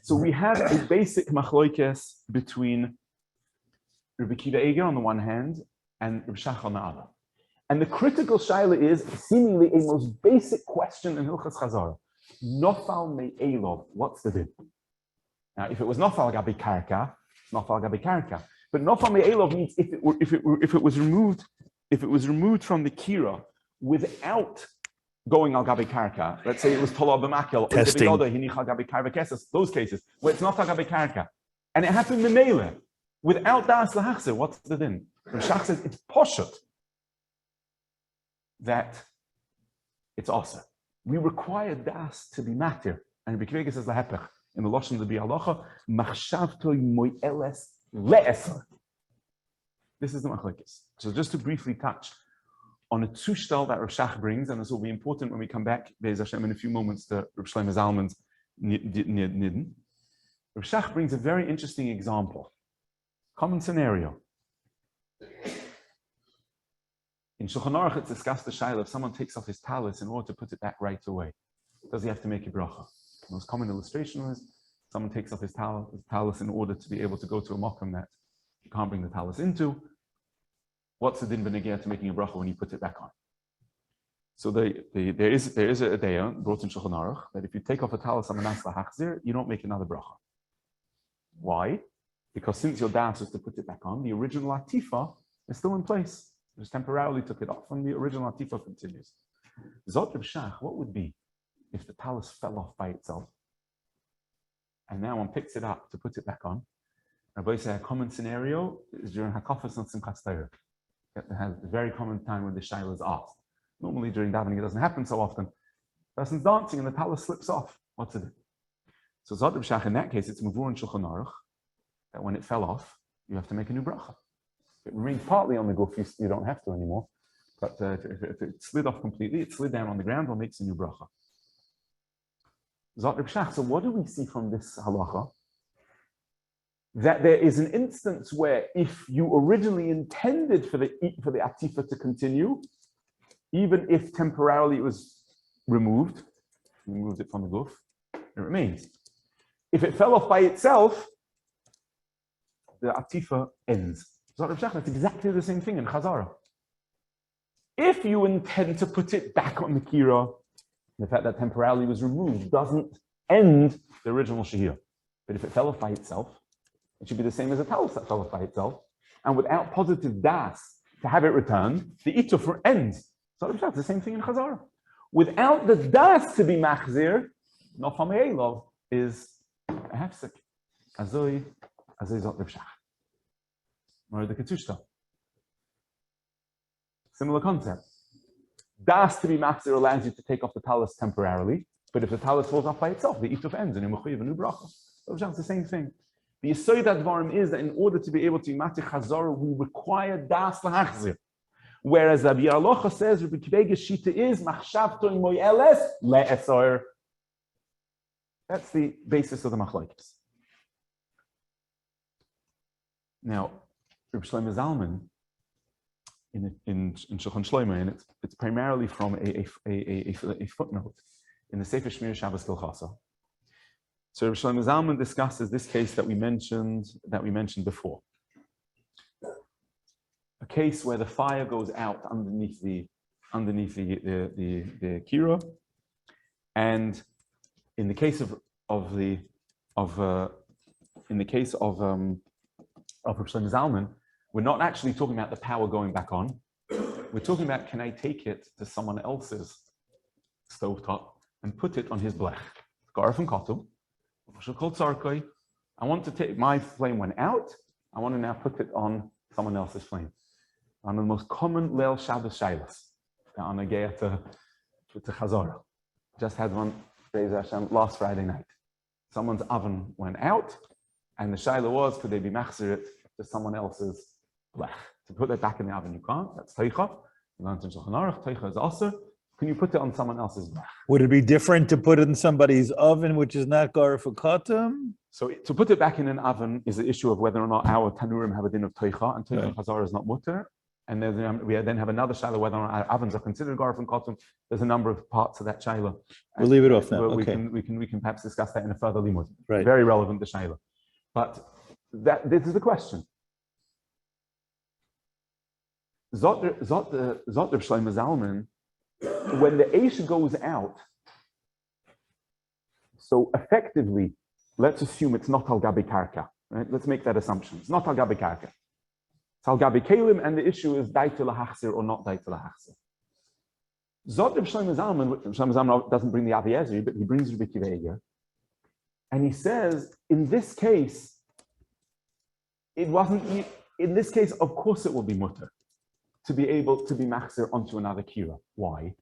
So we have a basic machloikes between Rabbi Akiva Eiger on the one hand and Rabbi Shach on the other, and the critical shaila is seemingly a most basic question in Hilchos CHAZARA. Nofal me'elov, what's the din? Now, if it was nofal gabi karka, it's nofal gabi karka. But nofal me'elov means if it was removed from the kira without going al gabi karka. Let's say it was tolad b'makel, testing, those cases where it's not al gabi karka, and it happened me'ele without das lahachzer. What's the din? The Shach says it's poshut that it's also. We require das to be matir. And Rabbi Akiva Eiger says lahepech in the lashon of the Bi Halacha, machshavtoi moyeles le'esar. This is the machlekes. So just to briefly touch on a tushtel that Rav Shach brings, and this will be important when we come back, Be'ez Hashem, in a few moments to Rav Shlomo Zalman's nidin. Rav Shach brings a very interesting example, common scenario. In Shulchan Aruch, it's discussed the shaila if someone takes off his talis in order to put it back right away, does he have to make a bracha? The most common illustration is someone takes off his talis in order to be able to go to a mokum that you can't bring the talis into. What's the din b'negeh to making a bracha when you put it back on? So there is a deya brought in Shulchan Aruch that if you take off a talis on manas lahachzir, you don't make another bracha. Why? Because since your das is to put it back on, the original atifa is still in place. Just temporarily took it off, and the original atifa continues. Zot Reb Shach, what would be if the talis fell off by itself, and now one picks it up to put it back on? Rabbi say a common scenario is during Hakafas and Simchas Torah. It has a very common time when the shaila is asked. Normally during davening it doesn't happen so often. The person's dancing and the talis slips off. What's it? So Zot Reb Shach, in that case, it's Mavur and Shulchan Aruch that when it fell off, you have to make a new bracha. If it remains partly on the goof, you don't have to anymore. But if it slid off completely, it slid down on the ground, one makes a new bracha. Zot Reb Shach, so what do we see from this halacha? That there is an instance where if you originally intended for the atifa to continue, even if temporarily it was removed, you removed it from the goof, it remains. If it fell off by itself, the atifa ends. That's exactly the same thing in CHAZARA. If you intend to put it back on the kira, the fact that temporarily was removed doesn't end the original shehiyah. But if it fell off by itself, it should be the same as a talis that fell off by itself. And without positive das to have it returned, the ituf ends. So it's the same thing in CHAZARA. Without the das to be machzir, nofal me'elov is a hefsek. Azoi Zot Reb Shach. Or the Ketushta. Similar concept. Das to be machzir allows you to take off the talis temporarily, but if the talis falls off by itself, the ituf ends and you mechuyev a new bracha. So it's the same thing. The Yesod Advarim is that in order to be able to imati chazara, we require das lahachzir. Whereas the Bi Halacha says, Rabbi Akiva Eiger's shita is machshavto moyeles le'esor. That's the basis of the machlokes. Now, Rabbi Shlomo Zalman in Shulchan Shlomo, and it's primarily from a footnote in the Sefer Shmir Shabbos Hilchos. So Rabbi Shlomo Zalman discusses this case that we mentioned before. A case where the fire goes out underneath the kira, and in the case of Rabbi Shlomo Zalman, we're not actually talking about the power going back on. We're talking about, can I take it to someone else's stovetop and put it on his blech? Garf and Kotum, I want to take, my flame went out, I want to now put it on someone else's flame. One of the most common Leil Shabbos Shailas on a gear to CHAZARA. Just had one last Friday night. Someone's oven went out, and the Shaila was, could they be machzir it to someone else's blech? To put it back in the oven, you can't. That's teicha. You learned in Shulchan Aruch, teicha is also. Can you put it on someone else's blech? Would it be different to put it in somebody's oven, which is not garafakatum? So to put it back in an oven is the issue of whether or not our tanurim have a din of teicha, and teicha chazara is not mutter. And then we then have another shaila whether or not our ovens are considered garf and cotton. There's a number of parts of that shaila. We'll leave it off now. Okay. We can perhaps discuss that in a further limud. Right. Very relevant to shaila. But this is the question. Zot Reb Shlomo Zalman, when the Eish goes out, so effectively, let's assume it's not al gabi karka, right? Let's make that assumption. It's not al gabi karka. It's al gabi kelim, and the issue is daitu lahachzir or not daitu lahachzir. Zot Reb Shlomo Zalman doesn't bring the Avi Ezri, but he brings Rabbi Akiva Eiger, and he says, in this case, it wasn't. In this case, of course, it will be mutter to be able to be machzir onto another kira. Why?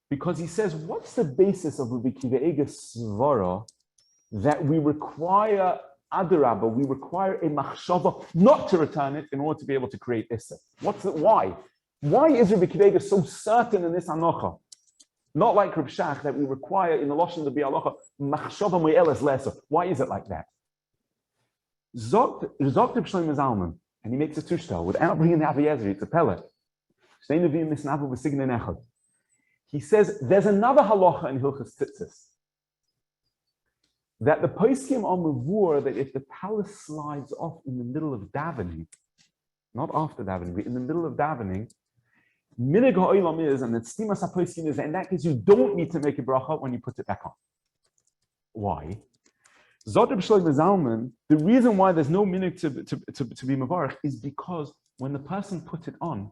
Because he says, what's the basis of Rabbi Akiva Eiger's svara that we require adarabah, we require a machshava not to return it in order to be able to create issa? What's it? Why? Why is Rabbi Akiva Eiger so certain in this anocha? Not like Reb Shach that we require in the lashon to be alocha machshava me'eles lesser. Why is it like that? Zot Reb Shlomo Zalman, and he makes a tushtel without bringing the Avi Ezri. It's a pellet. He says there's another halacha in Hilchos Tzitzis that the poskim are mavur that if the talus slides off in the middle of davening, not after davening, but in the middle of davening, minig ha'olam is, and the stimas haposkim is, in that case you don't need to make a bracha when you put it back on. Why? Zot Reb Shlomo Zalman, the reason why there's no minig to be mavarich is because when the person put it on,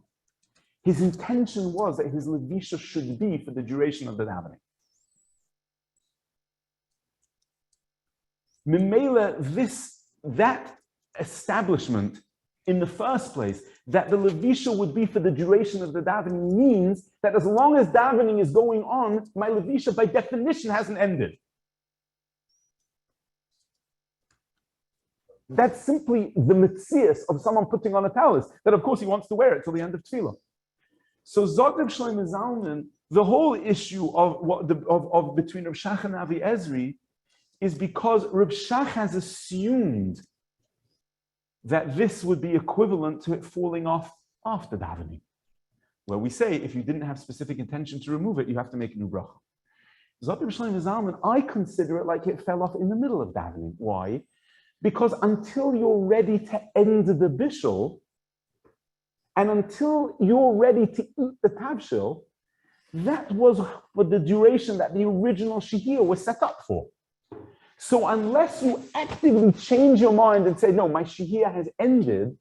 his intention was that his levisha should be for the duration of the davening. Memela, that establishment in the first place, that the levisha would be for the duration of the davening, means that as long as davening is going on, my levisha by definition hasn't ended. That's simply the mitzias of someone putting on a talus, that of course he wants to wear it till the end of tefillah. So Zot Reb Shlomo Zalman, the whole issue of between Reb Shach and Avi Ezri is because Reb Shach has assumed that this would be equivalent to it falling off after davening, where we say if you didn't have specific intention to remove it, you have to make a new bracha. Zot Reb Shlomo Zalman, I consider it like it fell off in the middle of davening. Why? Because until you're ready to end the bishul, and until you're ready to eat the tavshil, that was for the duration that the original shehiyah was set up for. So unless you actively change your mind and say, no, my shehiyah has ended,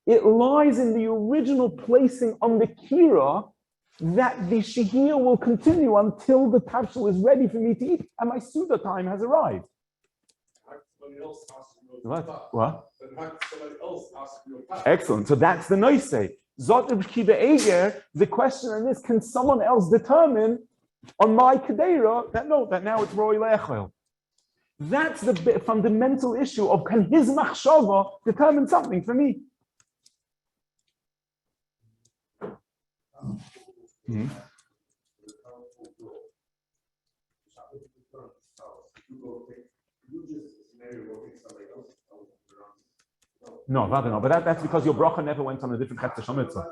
it lies in the original placing on the kira that the shehiyah will continue until the tavshil is ready for me to eat, and my suda time has arrived. What? Excellent. So that's the noise. Zot Reb Akiva Eiger, the question on this, can someone else determine on my kedera that now it's roi le'echel? That's the fundamental issue of can his machshava determine something for me? Mm-hmm. No, rather no. But that's because your bracha never went on a different chetz shomitzah.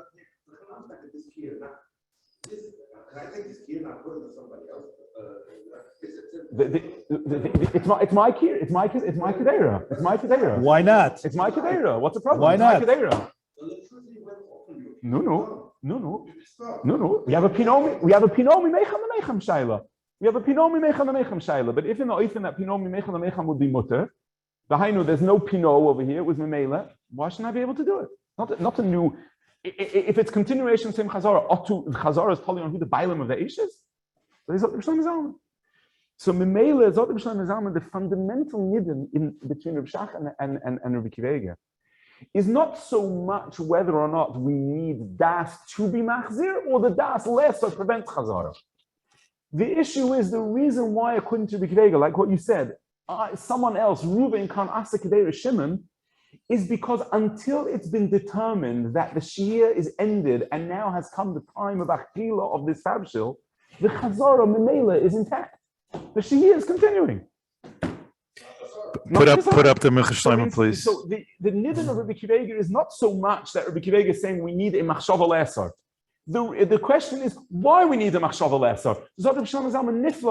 It's my kedera. It's my kedera. Why not? It's my kedera. What's the problem? Why not? No. We have a pinomi mechem shaila. But if in the oifen that pinomi mechem would be mutter, there's no pinot over here with memela. Why shouldn't I be able to do it? Not a new. if it's continuation of same Chazara, Chazara is telling on who the Bailam of the Eish is. So Mimele is the fundamental nidin in between Reb Shach and Rabbi Akiva Eiger is not so much whether or not we need das to be machzir or the das less or prevents Chazara. The issue is the reason why, according to Rabbi Akiva Eiger, like what you said, someone else, Reuven kan asa kedei Shimon, is because until it's been determined that the Shia is ended and now has come the time of Achila of this Tabshil, the Chazara Memela is intact. The Shia is continuing. Put up the Mincha Shlomo, please. So the nidin of Rabbi Akiva Eiger is not so much that Rabbi Akiva Eiger is saying we need a machshava le'asar. The question is why we need a machshava le'asar.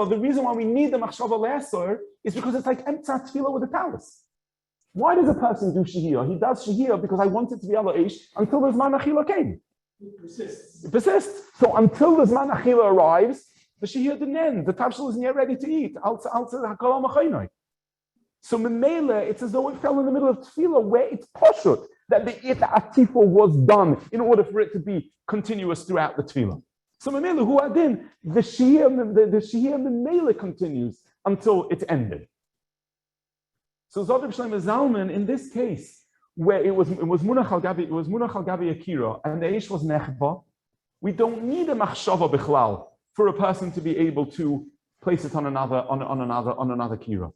The reason why we need a machshava le'asar is because it's like emtzat tefillah with a talus. Why does a person do shehiyah? He does shehiyah because I want it to be ala ish until the zman achila came. It persists. So until the zman achila arrives, the shehiyah didn't end. The tabshel isn't yet ready to eat. So memela, it's as though it fell in the middle of tefillah where it's poshut that the atifa was done in order for it to be continuous throughout the tefillah. So memela, who adin, the shehiyah memela continues until it's ended. So Zod Shlomo Zalman, in this case, where it was Munach al Gabi Akira, and the Eish was Nechba, we don't need a machshava bichlal for a person to be able to place it on another Kira.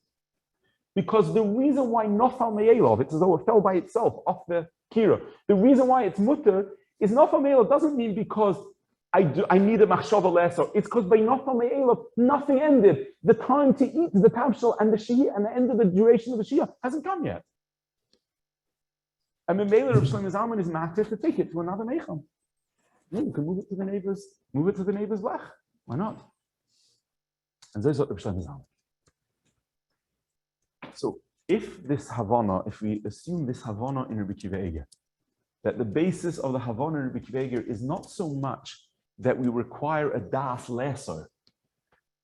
Because the reason why Nofal Me'elov, it's as though it fell by itself off the Kira. The reason why it's mutter is Nofal Me'elov doesn't mean because I need a machshava lesser. It's because by Nofal Me'elov, nothing ended. The time to eat the tabshel and the shia and the end of the duration of the shia hasn't come yet. And Memela of Shlomo Zalman is matter to take it to another mecham. Yeah, you can move it to the neighbor's lech. Why not? And those are Shlomo Zalman. So if we assume this Havana in Rabbi Akiva Eiger, that the basis of the Havana in Rabbi Akiva Eiger is not so much that we require a das lesser,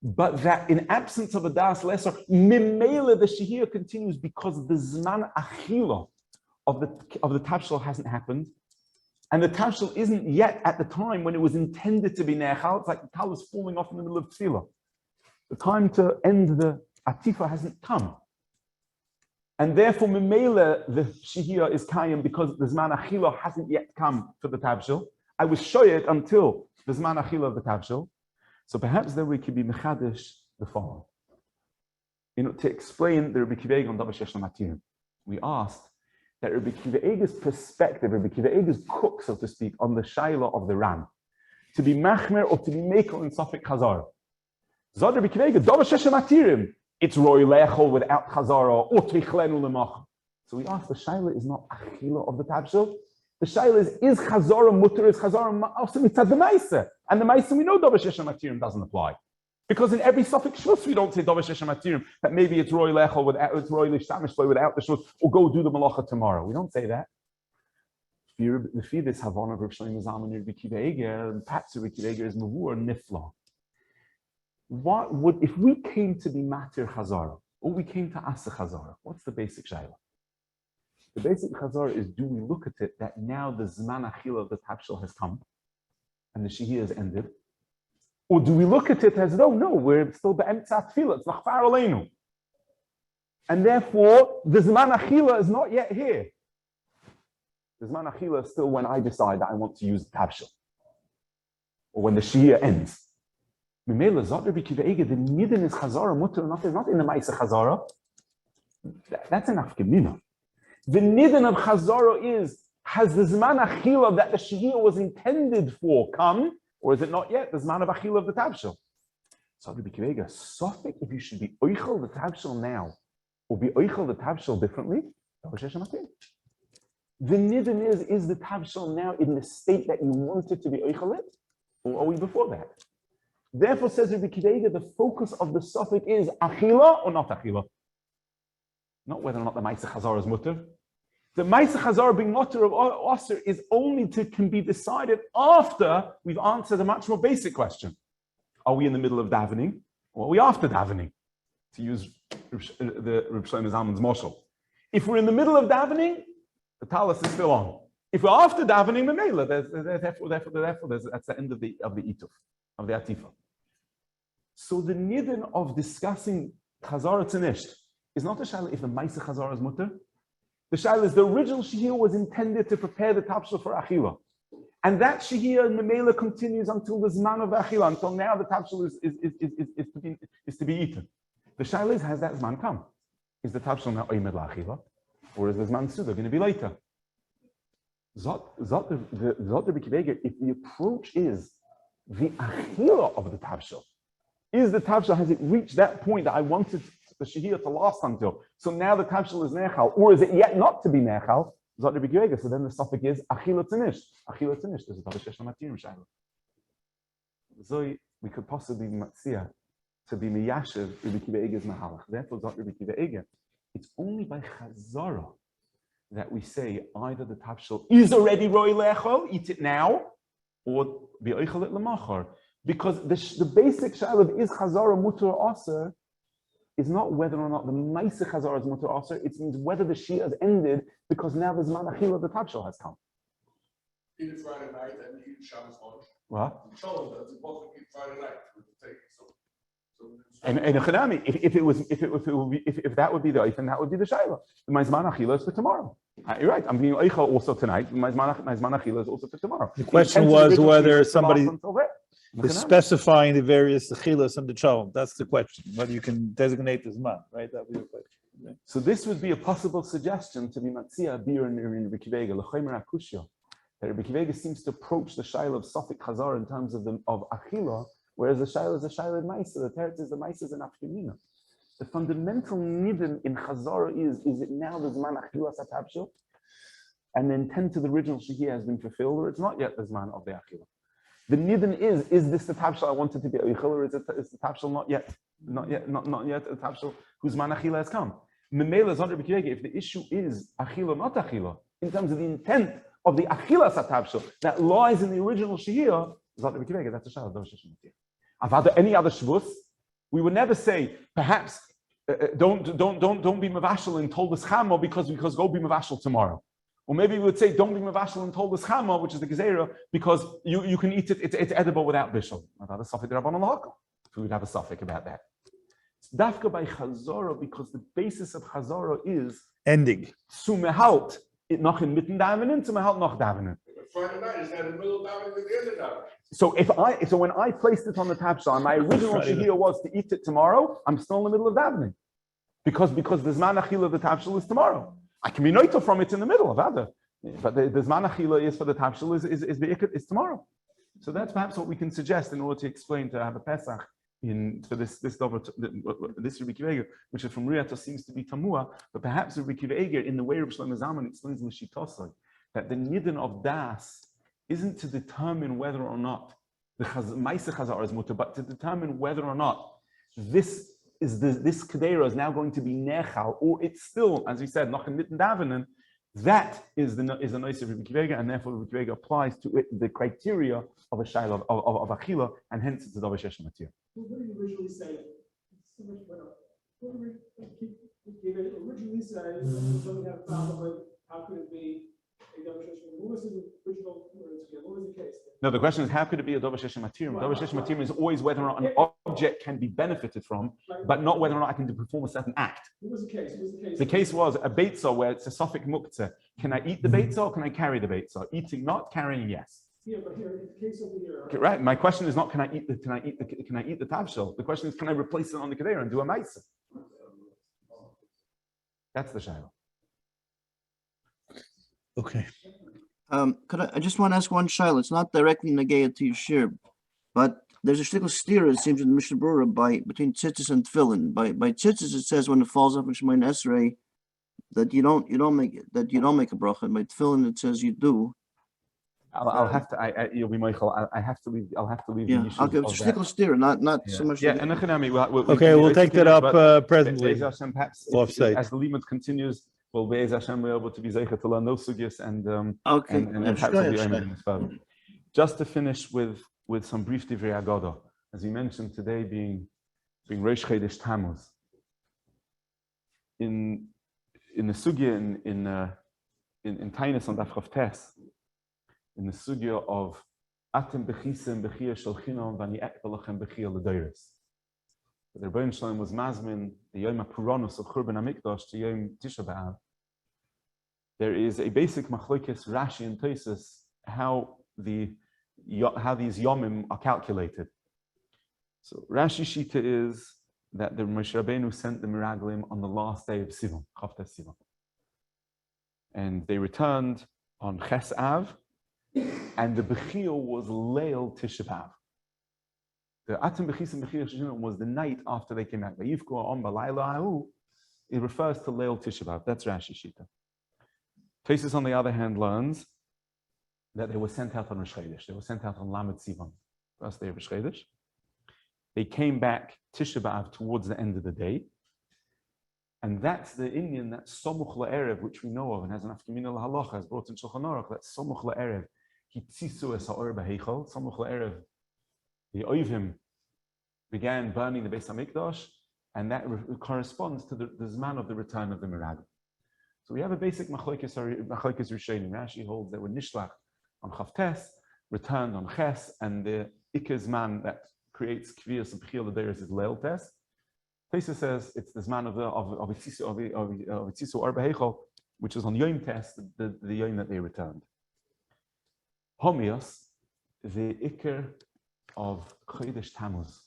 but that in absence of a das lesser, mimela the shehiyah continues because the zman achila of the tabshel hasn't happened, and the tabshel isn't yet at the time when it was intended to be nechal. It's like the tal is falling off in the middle of tefillah. The time to end the atifa hasn't come. And therefore, Memela, the Shehiyah is Kayim because the Zman Achila hasn't yet come for the Tabshil. I was shoyet until the Zman Achila of the Tabshil. So perhaps then we could be Mechadish the following. To explain the Rabbi Akiva Eiger on Davar Shesh Lamatim, we asked that Rabbi Akiva Eiger's perspective, Rabbi Akiva Eiger's cook, so to speak, on the Shaila of the Ram, to be Machmer or to be Mekel in Safek Chazara. Zod Rabbi Akiva Eiger, Davar Shesh Lamatim, it's roy lechol without chazara or trichlenu lemach. So we asked, the shaila is not achila of the tabshil. The shaila is chazara mutter, is chazara ma'asim mitzad the ma'isa. And the ma'isa we know davar sheshem matirim doesn't apply. Because in every suffix shvus we don't say davar sheshem matirim, that maybe it's roy lechol without, it's roy lishtamish without the shvus, or go do the malacha tomorrow. We don't say that. The fee this havana of Rav Shlomo Zalman and Rabbi Akiva Eiger, and perhaps Rabbi Akiva Eiger is mavur nifla. What would, if we came to be matir chazara, or we came to asa chazara, what's the basic shayla? The basic chazara is, do we look at it that now the zman achila of the tabshel has come, and the shehiyah has ended? Or do we look at it as though, no, we're still be'emtzat tefillah, it's nachfar aleinu. And therefore, the zman achila is not yet here. The zman achila is still when I decide that I want to use the tabshel, or when the shehiyah ends. Memela Zot Rabbi Akiva Eiger, the nidin is chazara mutter, not in the ma'isa chazara. That's enough gemina. The nidin of chazara is, has the zman achila that the shehiyah was intended for come, or is it not yet the zman of achila of the tabshel? Zot Rabbi Akiva Eiger, sofik if you should be oichel the tabshel now, or be oichel the tabshel differently. The nidin is the tabshel now in the state that you wanted to be oichel it, or are we before that? Therefore, says Rabbi Akiva Eiger, the focus of the suffix is achila or not achila. Not whether or not the ma'isa chazara is mutter. The ma'isa chazara being mutter of osir is only can be decided after we've answered a much more basic question. Are we in the middle of davening, or are we after davening? To use the Reb Shlomo Zalman's moshel. If we're in the middle of davening, the talus is still on. If we're after davening memela, therefore, that's the end of the ituf, of the atifa. So the nidin of discussing chazara tznisht is not the shaila if the ma'aseh chazara is mutter. The shaila is the original shehiyah was intended to prepare the tapshel for achila, and that shehiyah memela continues until the zman of achila, until now the tapshel is to be eaten. The shaila is, has that zman come? Is the tapshel now oimed la'achila, or is the zman suda going to be later? Zot the if the approach is the achila of the tapshel, is the tapshel, has it reached that point that I wanted the shehiyah to last until? So now the tapshel is nechal, or is it yet not to be nechal? Zot the b'kivega. So then the suffix is achila tzinish. Achila tzinish. There's a davar shesh l'matirim shayla. So we could possibly matzia to be miyashiv b'kivega's mahalach. Therefore, zot the b'kivega. It's only by chazara that we say either the tapshel is already roi lechol, eat it now, or bi'oichel it lemachar. Because the basic shayla of is chazara mutar aser is not whether or not the ma'aseh chazara is mutar aser. It means whether the shia has ended because now the zman achila of the tapshel has come. Eat it Friday night and eat Shabbos lunch. What? Shabbos, that's important. Eat Friday night with the take. And if that would be the oifen, that would be the shayla. My zman achila is for tomorrow. You're right. I'm being oicha also tonight. My zman achila is also for tomorrow. The question was whether somebody is specifying the various achilas and the chalom. That's the question. Whether you can designate this man, right? That would be the question. Okay. So this would be a possible suggestion to be matzia bir in Rebbe Akiva l'chaymer akushya. That Rebbe Akiva seems to approach the shayla of safek chazar in terms of achila, whereas the shayla is a shayla of ma'isa. The teretz is the ma'isa and afkamina. The fundamental nidin in chazara is it now the zman achila satabshil, and the intent of the original shehiyah has been fulfilled, or it's not yet the zman of the achila. The nidin is this the tabshel I wanted to be oichel, or is the tabshel not yet a tabshel whose man achila has come? Memela is under b'kirege. If the issue is achila, not achila, in terms of the intent of the achila satabshel that lies in the original shehiyah, is under b'kirege. That's a shayla. Avada any other shvus, we would never say perhaps don't be mavashel and told us chama because go be mavashel tomorrow. Or maybe we would say, don't be mavashel and told us chama, which is the gezerah, because you can eat it, it's edible without bishul. So we'd have a suffix about that. It's dafka by chazara, because the basis of chazara is ending. Sumehalt, it noch in mitten davenen, sumehalt noch davenen. Friday night is not in the middle of davening at the end of davening. So when I placed it on the tapshel, and my original shehiyah was to eat it tomorrow, I'm still in the middle of davening. Because the zman achila of the tapshel is tomorrow. I can be noito from it in the middle of other, but the zman achila is for the tapshel is tomorrow. So that's perhaps what we can suggest in order to explain to have a Pesach for this Rebbe Akiva, which is from Riyato seems to be tamua, but perhaps Rebbe Akiva in the way Rebbe Shlomo Zalman explains in the Shitosai that the nidin of das isn't to determine whether or not the ma'aseh chazara is mutter, but to determine whether or not this kedera is now going to be nechal, or it's still, as we said, noch in mitten davenen. That is the noise of Rebbe Akiva, and therefore Rebbe Akiva applies to it the criteria of a shayla of achila, and hence it's a davar shesh matir. What did you originally say? So much better. What did you originally say? Something had a problem with how could it be a davar shesh matir? What was the original words again? What was the case? No, the question is how could it be a davar shesh matir? Davar shesh matir is always whether or not an object can be benefited from, but not whether or not I can perform a certain act. What was the case? The case was a beitzah where it's a suffix muktzeh. Can I eat the beitzah or can I carry the beitzah? Eating not, carrying yes. Yeah, but here, in the case over here. Okay, right. My question is not can I eat the tabshel? The question is can I replace it on the kedera and do a ma'aseh? That's the shayla. Okay. I just want to ask one shayla. It's not directly negaya to Yeshir, but there's a shtickle steer, it seems, in the Mishnah Berurah between tzitzis and tefillin. By tzitzis, it says when it falls off in Shemayim Esrei that you don't make a bracha. And by tefillin, it says you do. I'll have to. You'll be Michael. I have to leave. I'll have to leave. Yeah, I'll give shtickle steer, not so much. Yeah, and we'll take that up presently. Offsite. As the limit continues, we'll be able to be zeicha to learn those sugyas and perhaps we'll be aiming this further. Just to finish with some brief divrei agoda, as we mentioned today, being Rosh Chodesh Tammuz. In the sugya in Tainus on Daf Chav Tes, in the sugya of Atem bechisim bechia shel chinam v'ani ekbalachem bechia l'deiros. The Rebbeinu Shalom was mazmin the Yom HaPuranus of Churban HaMikdash to Yom Tisha B'Av. There is a basic machlokes Rashi and Tosfos how these yomim are calculated. So Rashi Shita is that the Moshe Rabbeinu sent the Meraglim on the last day of Sivan, Chavtes Sivan. And they returned on Ches Av, and the Bechiyah was Leil Tisha B'Av. The Atem Bechisim Bechiyah Shechinam was the night after they came back. Vayivku on Balayla Ahu, it refers to Leil Tisha B'Av. That's Rashi Shita. Tosfos, on the other hand, learns that they were sent out on Rosh Chodesh. They were sent out on Lamed Sivan, first day of Rosh Chodesh. They came back Tisha B'Av towards the end of the day. And that's the Indian, that Somuch La'erev, which we know of and has an Afkamina L'Halacha, has brought in Shulchan Aruch, that Somuch La'erev, Hitzisu es ha'or b'heichal, Somuch La'erev, the Oivim began burning the Beis HaMikdash, and that corresponds to the Zman of the return of the Meraglim. So we have a basic machlokes Rishonim. Rashi holds that when Nishlach on Chavtes, returned on Ches, and the Iker Zman that creates Kviyas and Bechiyah L'Deiros is Leil Tes. Tosfos says it's the Zman of Itzisu Or B'Heichal, which is on Yom Tes, the Yom that they returned. Homios, the Iker of Chodesh Tammuz,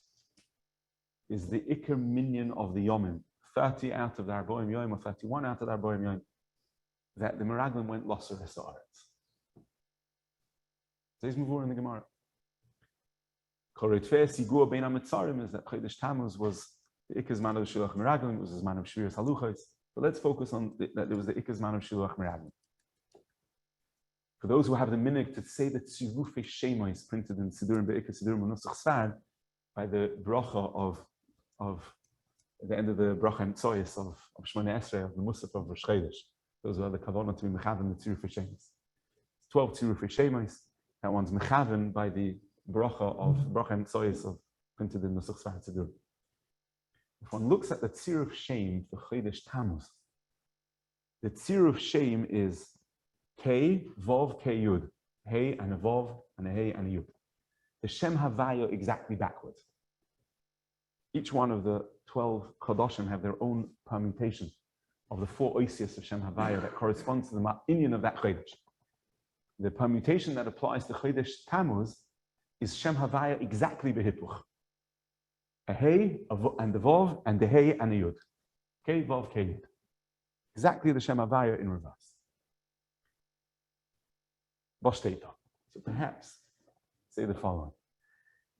is the Iker minion of the Yomim. 30 out of the Arboim Yom, or 31 out of the Arboim Yom, that the Meraglim went Losser Hesa'aretz. Says Mavur in the Gemara. Koritfeh Sigua Bein HaMetzarim is that Chodesh Tammuz was the Iker Zman of the Shilach Meraglim, it was the Zman of Shviras Haluchos. But let's focus on that there was the Iker Zman of Shilach Meraglim. For those who have the minhag to say that Tzirufei Shema is printed in Sidurim Be'ikar Sidurim Nusach Sfard by the bracha of the end of the bracha and tzoyis of Shmoneh Esrei, of the Musaf of Rosh Chodesh. Those are the kavanah to be mechaven the Tzirufei Shemas. 12 Tzirufei Shemas, that one's mechaven by the bracha of bracha and tzoyis of printed in Nusach Sfard Sidurim. If one looks at the Tziruf Shem for Chodesh Tammuz, the Tziruf Shem is K, Vov, K, Yud. Hey and a Vov and a Hey and a Yud. The Shem Havaya exactly backwards. Each one of the 12 Chodoshim have their own permutation of the 4 Oisias of Shem Havaya that corresponds to the Ma'inyan of that Chodesh. The permutation that applies to Chodesh Tammuz is Shem Havaya exactly Behipuch. A Hey and a Vov and a Hey and a Yud. K, Vov, K, Yud. Exactly the Shem Havaya in reverse. So perhaps say the following.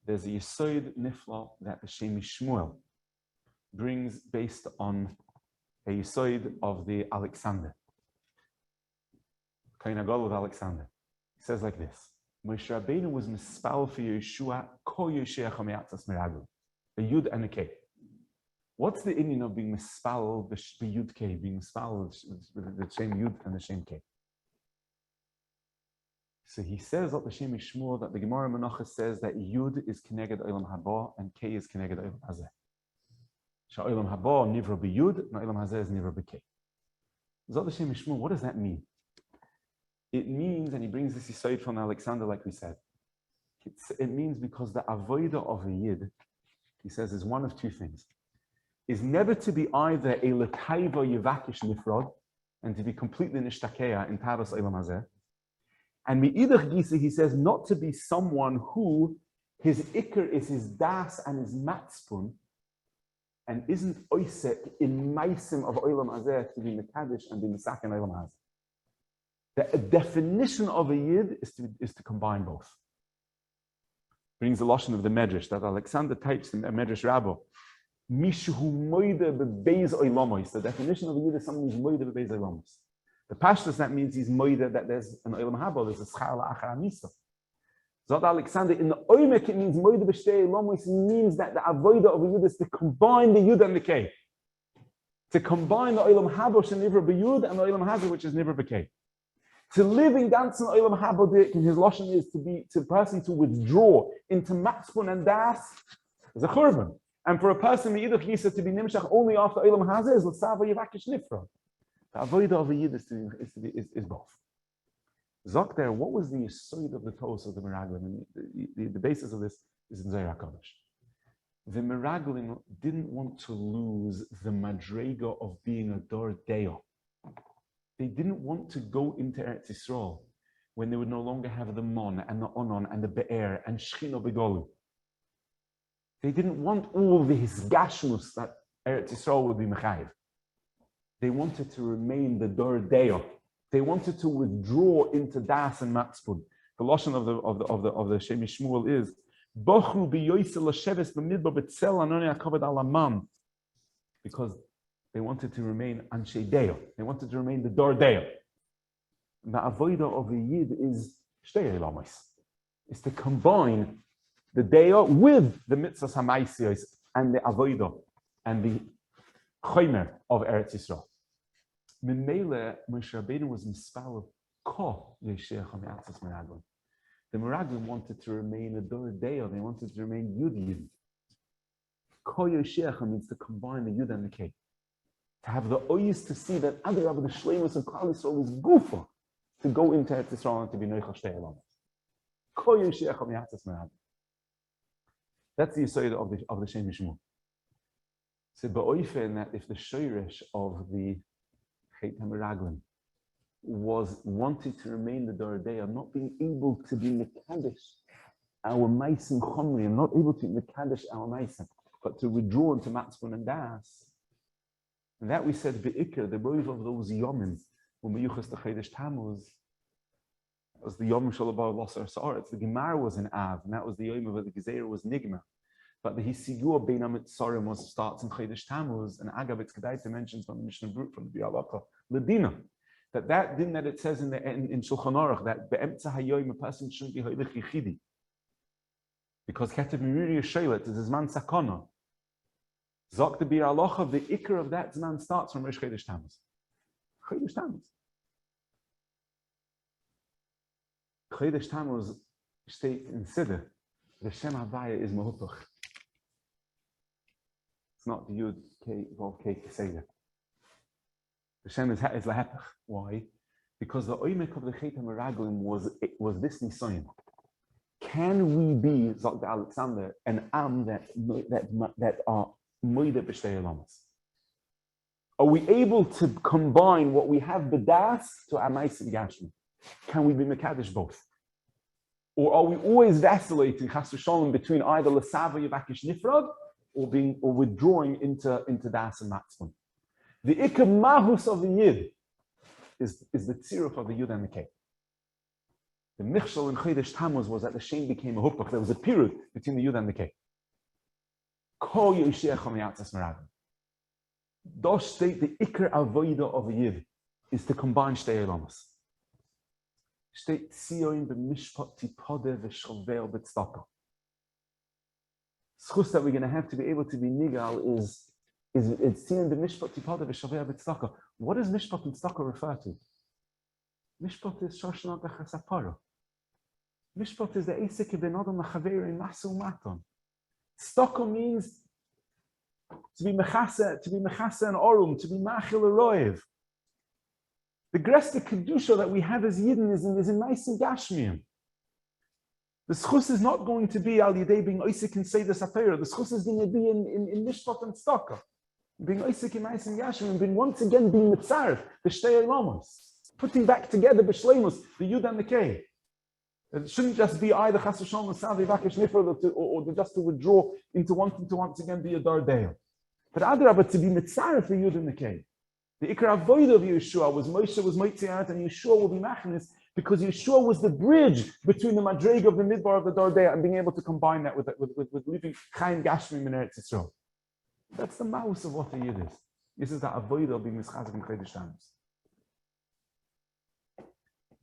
There's a Yesod Nifla that the Shem Shmuel brings based on a Yesod of the Alexander. Kain Agol of Alexander. He says like this. Moshe Rabbeinu was mispal for Yeshua ko Yesheach HaMe'atzas Meraglim. The Yud and the K. What's the Indian of being mispal, the Yud K, being mispal with the same Yud and the same K? So he says that the Shem Shmuel that the Gemara Menachos says that Yud is Keneged Olam Haba and K is Keneged Olam Hazeh. Sha'olam Haba Nivra B'Yud and Olam Hazeh is Nivra B'K. Zot the Shem Shmuel, what does that mean? It means, and he brings this Yisod from Alexander, like we said. It means because the avodah of a Yid, he says, is one of two things: is never to be either a letaiva yevakish nifrod and to be completely nishtakeya in tavas Olam Hazeh. And mi'idach gisa, he says, not to be someone who his ikr is his das and his matspun, and isn't oisek in maisim of olam hazeh to be mekadesh and be misak in olam hazeh. The definition of a yid is to combine both. Brings the lashon of the medrash that Alexander types in a medrash rabbo. Mishu moide bebeis oilamos. The definition of a yid is someone who's moide bebeis oilamos. The pashtus, that means he's moida that there's an olam haba, there's a schar la'achar amisa. Zot Alexander, in the oimek it means moida b'shtei lomos, means that the avoida of a yud is to combine the yud and the k. To combine the olam haba, which is nivra b'yud, and the olam hazah, which is nivra b'k. To live in ganzen olam haba, in his lashon is to person to withdraw into matspun and das, is a churban. And for a person me'idach yisa to be nimshach only after olam hazah is l'sava yivakish nifra. The avodah of a yid is both. Zok there, what was the yesod of the Tos of the Meraglim? The basis of this is in Zohar HaKadosh. The Meraglim didn't want to lose the madrega of being a Dor Deo. They didn't want to go into Eretz Yisrael when they would no longer have the Mon and the Onon and the Be'er and Shechino Begolu. They didn't want all the Hisgashmus that Eretz Yisrael would be Mechayiv. They wanted to remain the Dor Deo. They wanted to withdraw into Das and Matzpun. The lashon of the Shem Shmuel is Bochu biyoyse l'sheves b'midbar b'tzel anoni hakavod alamam, because they wanted to remain Anshe Deo. They wanted to remain the Dor Deo. The avodah of the Yid is Shtei Elamis. Is to combine the Deo with the mitzvahs hamaisiyos and the avodah and the chomer of Eretz Yisrael. Memele, Moshe Rabbeinu was mispal ko yeshech hamiatzas meraglim. The meraglim wanted to remain a Dor Deo. They wanted to remain Yud Yid. Ko yeshech means to combine the Yud and the K. To have the oyes to see that other Rabbi the Shleimus of Klal Yisrael is gufa to go into Eretz Yisrael and to be Neichel Shtei Elamis. Ko yeshech hamiatzas meraglim. That's the yesod of the Shem Yishmu. So ba'oifen that if the shoyresh of the Chet HaMeraglim was wanted to remain the Dor Deo, not being able to be Mekadesh our Meisim Chomri, and not able to Mekadesh our Meisim, but to withdraw into Matzpun and Das. And that we said, Be'ikr, the rove of those Yomim, when we Yuchas the Chodesh Tammuz, that was the Yom Shalabah Losar Sa'aretz. The Gemara was in Av, and that was the Yom of the Gezerah was Nigma. But the Hisigua Bein HaMitzorim starts in Chodesh Tammuz, and Agav it's Kedaita mentions from the Mishnah Brut, from the Bialacha, Ledina, that din that it says in Shulchan Aruch, that Be'emtza Hayoyim, a person shouldn't be Hoylech Yichidi. Because Ketev Mimiri Yeshelet is Zman Sakona. Zok the Bialacha, the Iker of that Zman starts from Rosh Chodesh Tammuz. Chodesh Tammuz. Chodesh Tammuz state in Siddur, the Shem Havaya is Mahupach. It's not the Yud K Vav K Keseder. The Shem is Lahepach. Why? Because the Oimek of the Chet HaMeraglim was this Nisayon. Can we be, Zok the Alexander, an Am that are Moide B'Shtei Elamis? Are we able to combine what we have B'das to Amais and Gashmi? Can we be Mekadesh both? Or are we always vacillating Chas v'Shalom between either L'Sava Yavakish Nifrad or withdrawing into Das and Matzvon? The Ikar Mahus of the Yid is the tziruf of the Yud and the K. The Michshel in Chodesh Tammuz was that the Shem became a hupach. There was a period between the Yud and the K. Ko Yoshiach HaMiyatzas Meraglim. Dosh state the Ikar Avodah of the Yid is to combine Shtei Elamis. State Tzion b'mishpat tipode v'shovel b'tzedakah. Schus that we're going to have to be able to be nigal is Tzion b'mishpat tipode v'shovel b'tzedakah. What does mishpat and tzedakah refer to? Mishpat is shoshna b'chasapara. Mishpat is the esek ben adam l'chaveri masu maton. Tzedakah means to be mechasa and orum, to be machil aroyev. The Gresta Kedusha that we have as Yidden is in nice and Gashmiim. The schus is not going to be al yidei being Isaac and Seder Sapera. The schus is going to be in Mishpat and Tzedakah. Being Isaac and nice and Gashmiim, being once again being Mitzaref, the Shtei Elamis. Putting back together B'Shleimus, the Yud and the K. It shouldn't just be either Chas v'Shalom L'Sav Yivakesh Nifrad or just to withdraw into wanting to once again be a Dor Deo. But Adrabah, to be Mitzaref, the Yud and the K. The Ikar Avodah of Yeshua was Moshe was Moitziat, and Yeshua will be Machnis because Yeshua was the bridge between the Madreg of the Midbar of the Dor Deo and being able to combine that with living Chaim Gashmim in Eretz Yisrael. That's the mouse of what the Yid is. This is the Avodah being Mischazik in Chodesh Tammuz.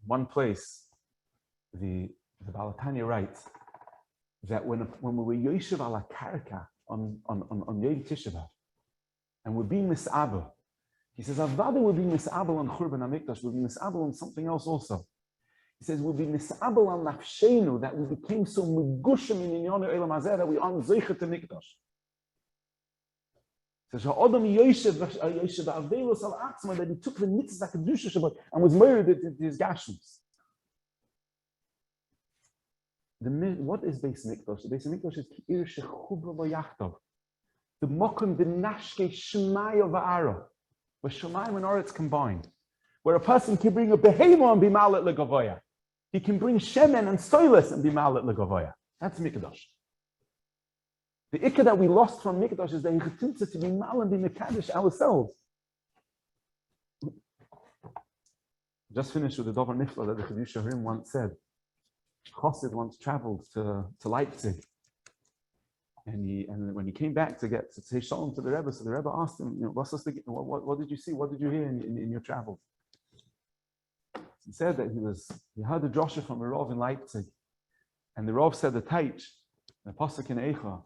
One place, the Balatanya writes that when we were Yoshev ala Karka on Yom Tisha B'Av, and we're being Mis'abah, he says, Avada will be mis'abel on Churban HaMikdash, will be mis'abel on something else also. He says, we'll be mis'abel on nafshenu, that we became so megushim in Inyonu Elam Hazeh, that we aren't zeichet to Mikdash. He says, Ha'odam Yoshev Avelos al Atzma, that he took the mitzvah Kedusha Shabbat and was murdered in his gashmis. what is Beis Mikdash? The Beis Mikdash is Ki'ir Shechubra V'Yachtov. The Mokum B'Nashke Shemaya V'Ara, where Shemayim and Aretz combined, where a person can bring a behemoth and be malet legavoya. He can bring shemen and soilus and be malet legavoya. That's Mikdash. The ikka that we lost from Mikdash is the ichatinsa to be mal and be mekadosh ourselves. Just finished with the Dover Nifla that the Chiddush HaRim once said. Chassid once traveled to Leipzig, and when he came back to say shalom to the Rebbe, so the Rebbe asked him, what did you see? What did you hear in your travels? He said that he heard a drosha from a Rav in Leipzig, and the Rav said the Taich, the pasuk in Eicha.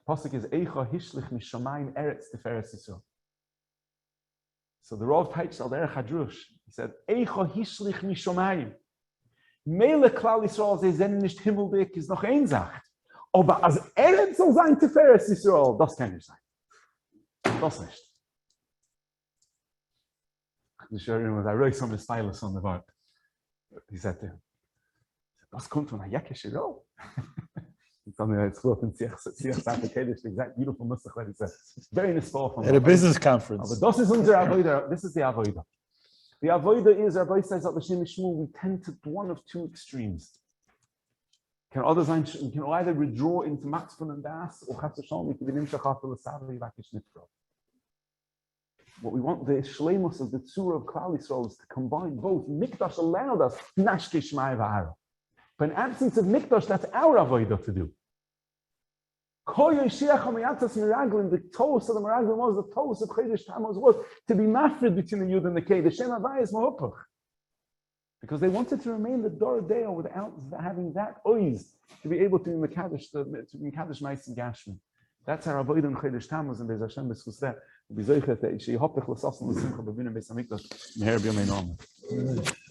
The pasuk is Eicha hishlich mishamayim eretz teferes Yisrael. So the Rav Taich al derech hadrush. He said Eicha hishlich mishamayim. Mele Klal Yisrael ze sind nicht himmeldik ist noch eine Sache. Aber als Eretz soll sein teferes Yisrael, das kann nicht sein. Das nicht. The Sharon was I wrote some stylus on the boat. He said to him, "Das kommt von einer Jacke Shiro." It's something that's close in Siach the exact beautiful Musach that he said. Very nice At a business conference. But this is unser Avoida. This is the Avoida. The Avoida is, Rabbi says, we tend to one of two extremes. Can either withdraw into Matzfun and Das, or we can what we want, the shleimus of the tzura of Klal Yisrael is to combine both. Mikdash allowed us nashke shmai v'ara. But in absence of Mikdash, that's our avodah to do. The toast of the Meraglim was, the toast of Chodesh Tammuz was to be mafrid between the Yud and the Kei. The Shem Havai is Mahupach. Because they wanted to remain the Dor Deo without having that oiz to be able to be Mekadosh Ma'is and Gashmi. That's our avodah in Chodesh Tammuz, and Be'ez Hashem b'schus that.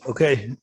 Okay.